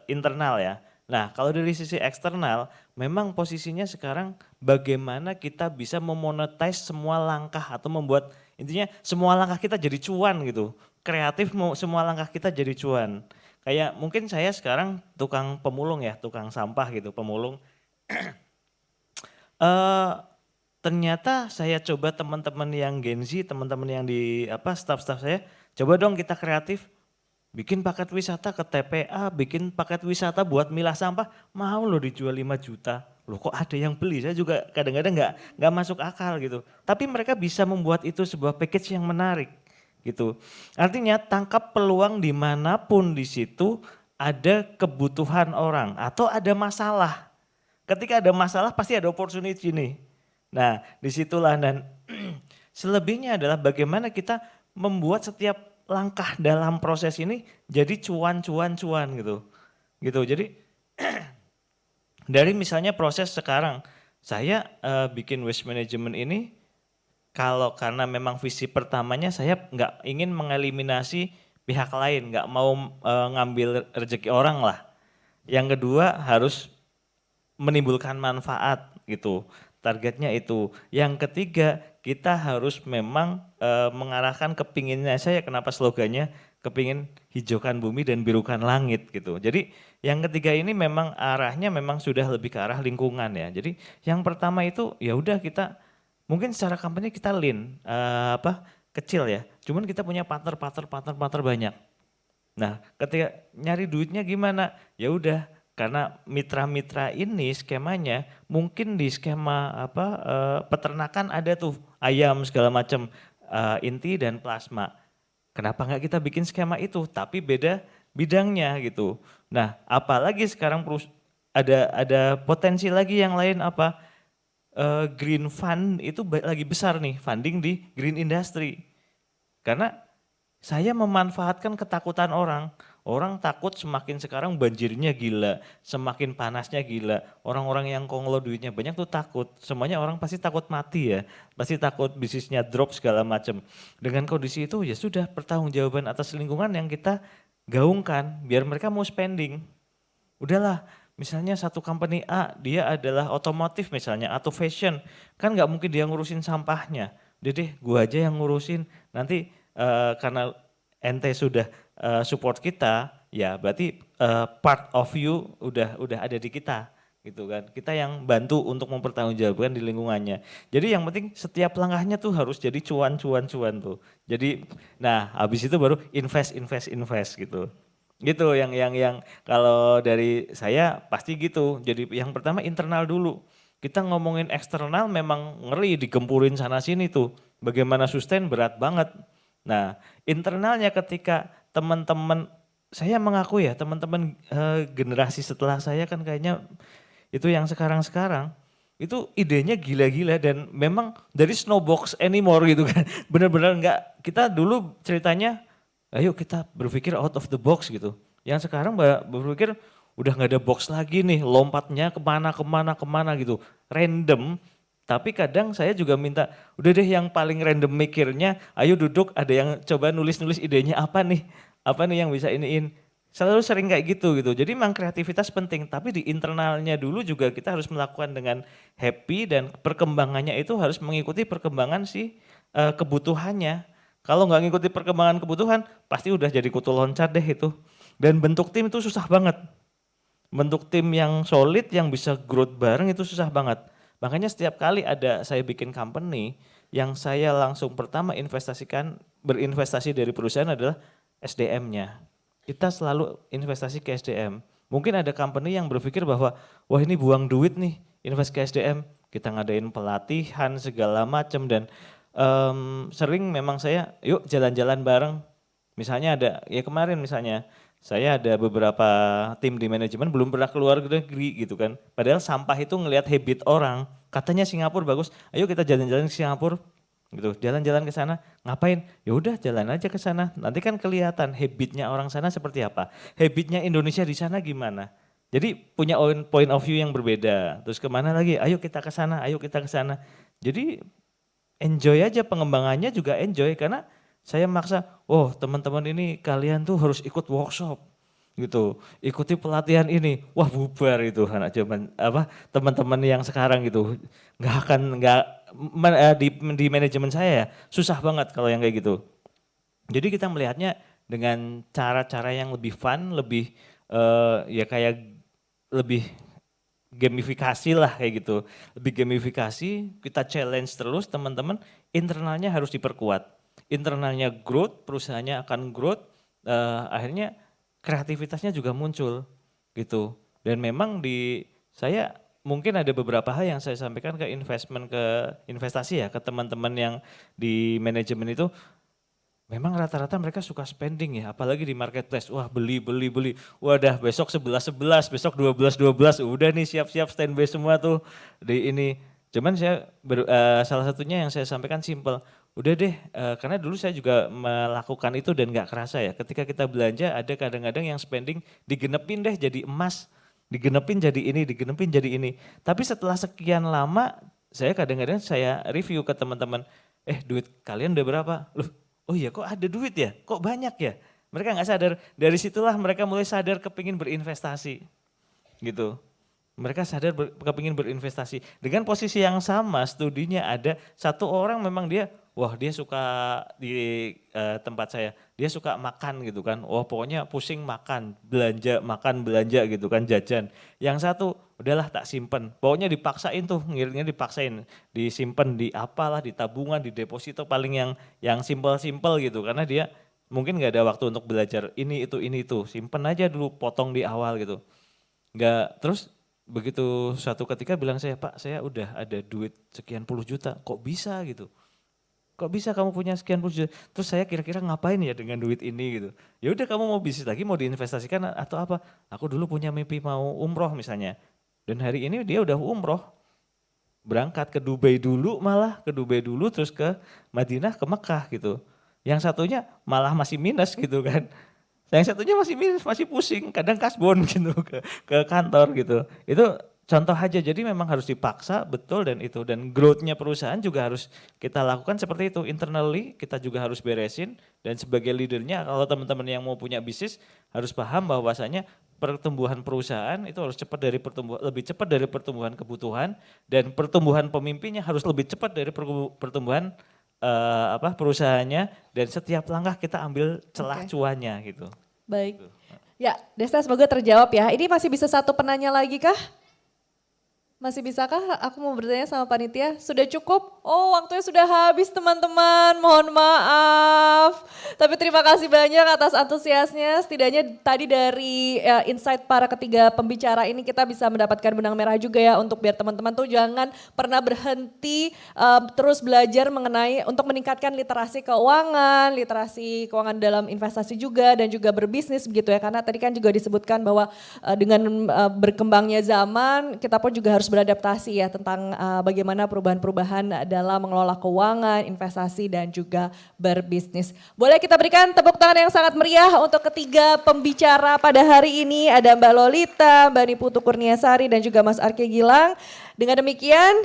internal ya. Nah, kalau dari sisi eksternal, memang posisinya sekarang bagaimana kita bisa memonetize semua langkah atau membuat intinya semua langkah kita jadi cuan gitu. Kreatif mau semua langkah kita jadi cuan. Kayak mungkin saya sekarang tukang pemulung ya, tukang sampah gitu, pemulung. Ternyata saya coba teman-teman yang Gen Z, teman-teman yang di staff-staff saya, coba dong kita kreatif. Bikin paket wisata ke TPA, bikin paket wisata buat milah sampah, mau loh dijual 5 juta. Loh kok ada yang beli, saya juga kadang-kadang nggak masuk akal gitu. Tapi mereka bisa membuat itu sebuah package yang menarik gitu. Artinya tangkap peluang dimanapun di situ ada kebutuhan orang atau ada masalah. Ketika ada masalah pasti ada opportunity nih. Nah disitulah dan selebihnya adalah bagaimana kita membuat setiap langkah dalam proses ini jadi cuan gitu. Jadi dari misalnya proses sekarang saya bikin waste management ini karena memang visi pertamanya saya nggak ingin mengeliminasi pihak lain, nggak mau ngambil rezeki orang lah. Yang kedua harus menimbulkan manfaat gitu. Targetnya itu. Yang ketiga kita harus memang mengarahkan kepinginnya saya, kenapa slogannya kepingin hijaukan bumi dan birukan langit gitu. Jadi yang ketiga ini memang arahnya memang sudah lebih ke arah lingkungan ya. Jadi yang pertama itu ya udah kita mungkin secara company kita lean kecil ya. Cuman kita punya partner banyak. Nah, ketika nyari duitnya gimana? Ya udah karena mitra-mitra ini skemanya mungkin di skema peternakan ada tuh ayam segala macam inti dan plasma. Kenapa nggak kita bikin skema itu? Tapi beda bidangnya gitu. Nah, apalagi sekarang ada potensi lagi yang lain apa? Green Fund itu lagi besar nih, funding di green industry. Karena saya memanfaatkan ketakutan orang. Orang takut semakin sekarang banjirnya gila, semakin panasnya gila. Orang-orang yang konglo duitnya banyak tuh takut. Semuanya orang pasti takut mati ya, pasti takut bisnisnya drop segala macam. Dengan kondisi itu ya sudah pertanggungjawaban atas lingkungan yang kita gaungkan biar mereka mau spending. Udahlah, misalnya satu company A dia adalah otomotif misalnya atau fashion, kan nggak mungkin dia ngurusin sampahnya. Udah deh, gua aja yang ngurusin. Nanti karena ente sudah support kita, ya berarti part of you udah ada di kita, gitu kan. Kita yang bantu untuk mempertanggungjawabkan di lingkungannya. Jadi yang penting setiap langkahnya tuh harus jadi cuan tuh. Jadi, nah habis itu baru invest gitu. Gitu yang kalau dari saya pasti gitu. Jadi yang pertama internal dulu. Kita ngomongin eksternal memang ngeri digempurin sana sini tuh. Bagaimana sustain berat banget. Nah, internalnya ketika teman-teman, saya mengaku ya teman-teman generasi setelah saya kan kayaknya itu yang sekarang-sekarang itu idenya gila-gila dan memang dari snowbox anymore gitu kan. Benar-benar enggak, kita dulu ceritanya ayo kita berpikir out of the box gitu. Yang sekarang berpikir udah nggak ada box lagi nih, lompatnya kemana gitu, random. Tapi kadang saya juga minta, udah deh yang paling random mikirnya, ayo duduk ada yang coba nulis-nulis idenya apa nih yang bisa iniin. Selalu sering kayak gitu. Jadi memang kreativitas penting, tapi di internalnya dulu juga kita harus melakukan dengan happy dan perkembangannya itu harus mengikuti perkembangan si kebutuhannya. Kalau nggak ngikuti perkembangan kebutuhan, pasti udah jadi kutu loncat deh itu. Dan bentuk tim itu susah banget. Bentuk tim yang solid, yang bisa growth bareng itu susah banget. Makanya setiap kali ada saya bikin company, yang saya langsung pertama berinvestasi dari perusahaan adalah SDM-nya. Kita selalu investasi ke SDM. Mungkin ada company yang berpikir bahwa, wah ini buang duit nih, invest ke SDM. Kita ngadain pelatihan segala macam dan sering memang saya yuk jalan-jalan bareng. Misalnya ada, ya kemarin misalnya saya ada beberapa tim di manajemen belum pernah keluar negeri gitu kan. Padahal sampah itu ngelihat habit orang, katanya Singapura bagus, ayo kita jalan-jalan ke Singapura gitu. Jalan-jalan ke sana, ngapain? Ya udah jalan aja ke sana. Nanti kan kelihatan habitnya orang sana seperti apa. Habitnya Indonesia di sana gimana. Jadi punya point of view yang berbeda. Terus kemana lagi? Ayo kita ke sana, ayo kita ke sana. Jadi enjoy aja pengembangannya juga enjoy karena saya maksa, oh teman-teman ini kalian tuh harus ikut workshop gitu, ikuti pelatihan ini, wah bubar itu anak zaman teman-teman yang sekarang gitu, di manajemen saya ya susah banget kalau yang kayak gitu. Jadi kita melihatnya dengan cara-cara yang lebih fun, lebih ya kayak lebih gamifikasi lah kayak gitu. Lebih gamifikasi, kita challenge terus teman-teman, internalnya harus diperkuat. Internalnya growth, perusahaannya akan growth, akhirnya kreativitasnya juga muncul gitu. Dan memang saya mungkin ada beberapa hal yang saya sampaikan ke investasi ya, ke teman-teman yang di manajemen itu, memang rata-rata mereka suka spending ya, apalagi di marketplace. Wah beli. Wadah besok 11, besok 12, udah nih siap-siap standby semua tuh di ini. Cuman saya salah satunya yang saya sampaikan simple. Udah deh, karena dulu saya juga melakukan itu dan gak kerasa ya. Ketika kita belanja ada kadang-kadang yang spending digenepin deh jadi emas. Digenepin jadi ini. Tapi setelah sekian lama, saya kadang-kadang saya review ke teman-teman. Duit kalian udah berapa? Loh, oh iya kok ada duit ya? Kok banyak ya? Mereka nggak sadar. Dari situlah mereka mulai sadar kepingin berinvestasi. Gitu. Mereka sadar kepingin berinvestasi. Dengan posisi yang sama studinya ada satu orang memang dia, wah dia suka di tempat saya. Dia suka makan gitu kan. Wah pokoknya pusing makan, belanja gitu kan, jajan. Yang satu udahlah tak simpen. Pokoknya dipaksain tuh, ngiritnya dipaksain. Disimpan di apalah, di tabungan, di deposito paling yang simpel-simpel gitu. Karena dia mungkin gak ada waktu untuk belajar ini itu. Simpen aja dulu, potong di awal gitu. Enggak, terus begitu suatu ketika bilang saya, Pak saya udah ada duit sekian puluh juta, kok bisa gitu. kok bisa kamu punya sekian puluh juta? Terus saya kira-kira ngapain ya dengan duit ini gitu. Ya udah kamu mau bisnis lagi, mau diinvestasikan atau apa? Aku dulu punya mimpi mau umroh misalnya. Dan hari ini dia udah umroh. Berangkat ke Dubai dulu terus ke Madinah, ke Mekah gitu. Yang satunya malah masih minus gitu kan. Yang satunya masih minus, masih pusing, kadang kasbon gitu ke kantor gitu. Itu contoh aja, jadi memang harus dipaksa betul dan itu. Dan growth-nya perusahaan juga harus kita lakukan seperti itu. Internally kita juga harus beresin dan sebagai leadernya kalau teman-teman yang mau punya bisnis harus paham bahwasanya pertumbuhan perusahaan itu harus lebih cepat dari pertumbuhan kebutuhan dan pertumbuhan pemimpinnya harus lebih cepat dari pertumbuhan perusahaannya dan setiap langkah kita ambil celah cuannya gitu. Baik. Ya, Desta semoga terjawab ya. Ini masih bisa satu penanya lagi kah? Masih bisakah aku mau bertanya sama panitia? Sudah cukup? Oh, waktunya sudah habis teman-teman, mohon maaf. Tapi terima kasih banyak atas antusiasnya. Setidaknya tadi dari insight para ketiga pembicara ini kita bisa mendapatkan benang merah juga ya untuk biar teman-teman tuh jangan pernah berhenti terus belajar mengenai untuk meningkatkan literasi keuangan dalam investasi juga dan juga berbisnis begitu ya. Karena tadi kan juga disebutkan bahwa dengan berkembangnya zaman kita pun juga harus beradaptasi ya tentang bagaimana perubahan-perubahan dalam mengelola keuangan, investasi dan juga berbisnis. Boleh kita berikan tepuk tangan yang sangat meriah untuk ketiga pembicara pada hari ini. Ada Mbak Lolita, Mbak Niputu Kurniasari dan juga Mas Arki Gilang. Dengan demikian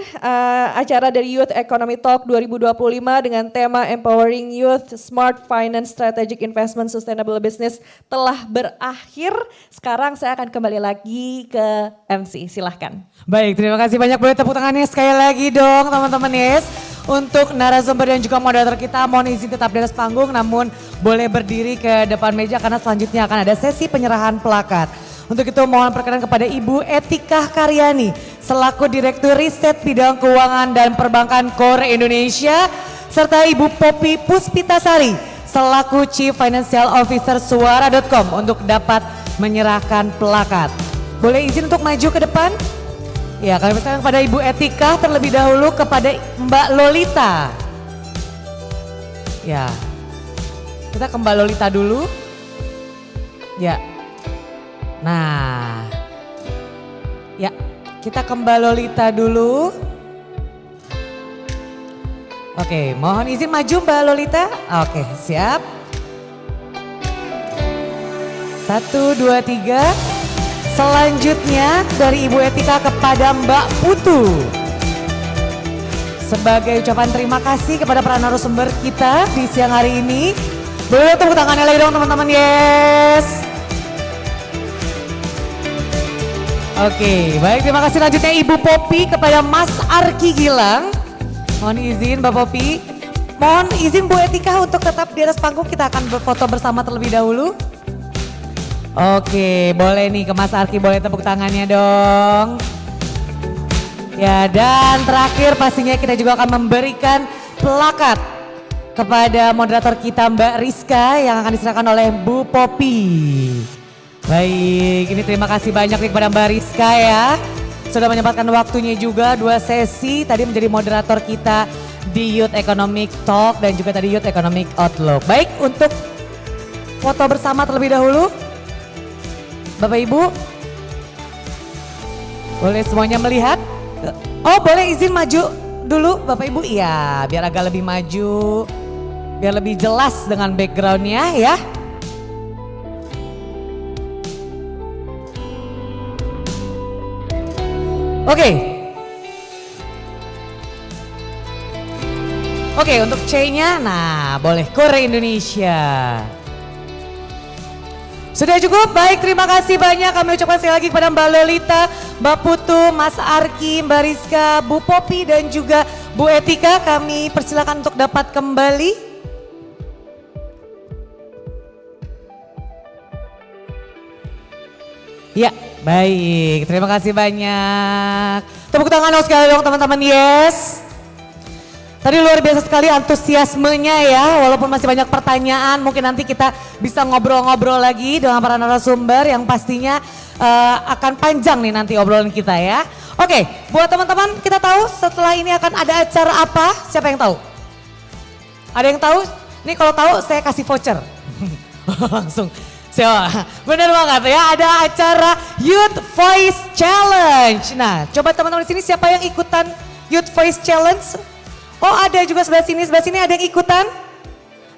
acara dari Youth Economy Talk 2025 dengan tema Empowering Youth, Smart Finance, Strategic Investment, Sustainable Business telah berakhir. Sekarang saya akan kembali lagi ke MC, silahkan. Baik, terima kasih banyak. Boleh tepuk tangannya sekali lagi dong teman-teman yes. Untuk narasumber dan juga moderator kita mohon izin tetap di atas panggung namun boleh berdiri ke depan meja karena selanjutnya akan ada sesi penyerahan plakat. Untuk itu mohon perkenan kepada Ibu Etika Karyani selaku Direktur Riset Bidang Keuangan dan Perbankan Core Indonesia serta Ibu Poppy Puspitasari selaku Chief Financial Officer Suara.com untuk dapat menyerahkan plakat. Boleh izin untuk maju ke depan? Ya, kami persilakan kepada Ibu Etika terlebih dahulu kepada Mbak Lolita. Ya, kita ke Mbak Lolita dulu. Ya. Nah, ya kita ke Mbak Lolita dulu. Oke, mohon izin maju Mbak Lolita. Oke, siap. 1, 2, 3. Selanjutnya dari Ibu Etika kepada Mbak Putu. Sebagai ucapan terima kasih kepada para narasumber kita di siang hari ini. Boleh tepuk tangannya lagi dong teman-teman, yes. Oke, baik terima kasih. Lanjutnya Ibu Poppy kepada Mas Arki Gilang. Mohon izin Mbak Poppy. Mohon izin Bu Etika untuk tetap di atas panggung, kita akan berfoto bersama terlebih dahulu. Oke, boleh nih ke Mas Arki, boleh tepuk tangannya dong. Ya, dan terakhir pastinya kita juga akan memberikan plakat kepada moderator kita Mbak Rizka yang akan diserahkan oleh Bu Poppy. Baik, ini terima kasih banyak nih kepada Mbak Rizka ya. Sudah menyempatkan waktunya juga 2 sesi tadi menjadi moderator kita di Youth Economic Talk dan juga tadi Youth Economic Outlook. Baik, untuk foto bersama terlebih dahulu. Bapak Ibu, boleh semuanya melihat? Oh boleh izin maju dulu Bapak Ibu? Iya, biar agak lebih maju, biar lebih jelas dengan backgroundnya ya. Oke, untuk C-nya, nah boleh Core Indonesia. Sudah cukup, baik terima kasih banyak kami ucapkan sekali lagi kepada Mbak Lolita, Mbak Putu, Mas Arki, Mbak Rizka, Bu Poppy dan juga Bu Etika. Kami persilakan untuk dapat kembali. Ya, baik, terima kasih banyak. Tepuk tangan dong sekali dong teman-teman, yes. Tadi luar biasa sekali antusiasmenya ya, walaupun masih banyak pertanyaan, mungkin nanti kita bisa ngobrol-ngobrol lagi dengan para narasumber yang pastinya akan panjang nih nanti obrolan kita ya. Oke, buat teman-teman kita tahu setelah ini akan ada acara apa, siapa yang tahu? Ada yang tahu? Nih kalau tahu saya kasih voucher. Langsung. Siapa? Bener banget ya, ada acara Youth Voice Challenge. Nah, coba teman-teman di sini siapa yang ikutan Youth Voice Challenge? Oh, ada juga sebelah sini ada yang ikutan?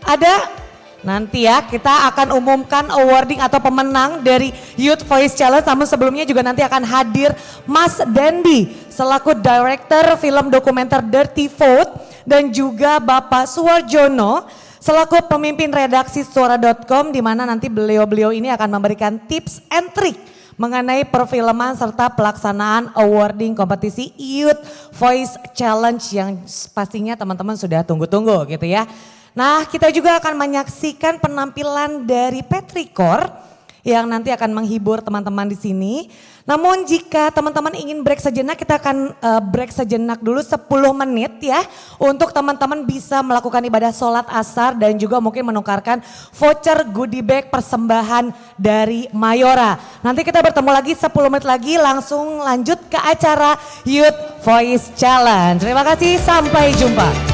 Ada? Nanti ya kita akan umumkan awarding atau pemenang dari Youth Voice Challenge. Namun sebelumnya juga nanti akan hadir Mas Dendi selaku Director Film Dokumenter Dirty Vote. Dan juga Bapak Suwarjono selaku pemimpin redaksi suara.com, di mana nanti beliau-beliau ini akan memberikan tips and trik mengenai perfilman serta pelaksanaan awarding kompetisi Youth Voice Challenge yang pastinya teman-teman sudah tunggu-tunggu gitu ya. Nah, kita juga akan menyaksikan penampilan dari Petrikor yang nanti akan menghibur teman-teman di sini. Namun jika teman-teman ingin break sejenak, kita akan break sejenak dulu 10 menit ya. Untuk teman-teman bisa melakukan ibadah sholat asar dan juga mungkin menukarkan voucher goodie bag persembahan dari Mayora. Nanti kita bertemu lagi 10 menit lagi, langsung lanjut ke acara Youth Voice Challenge. Terima kasih, sampai jumpa.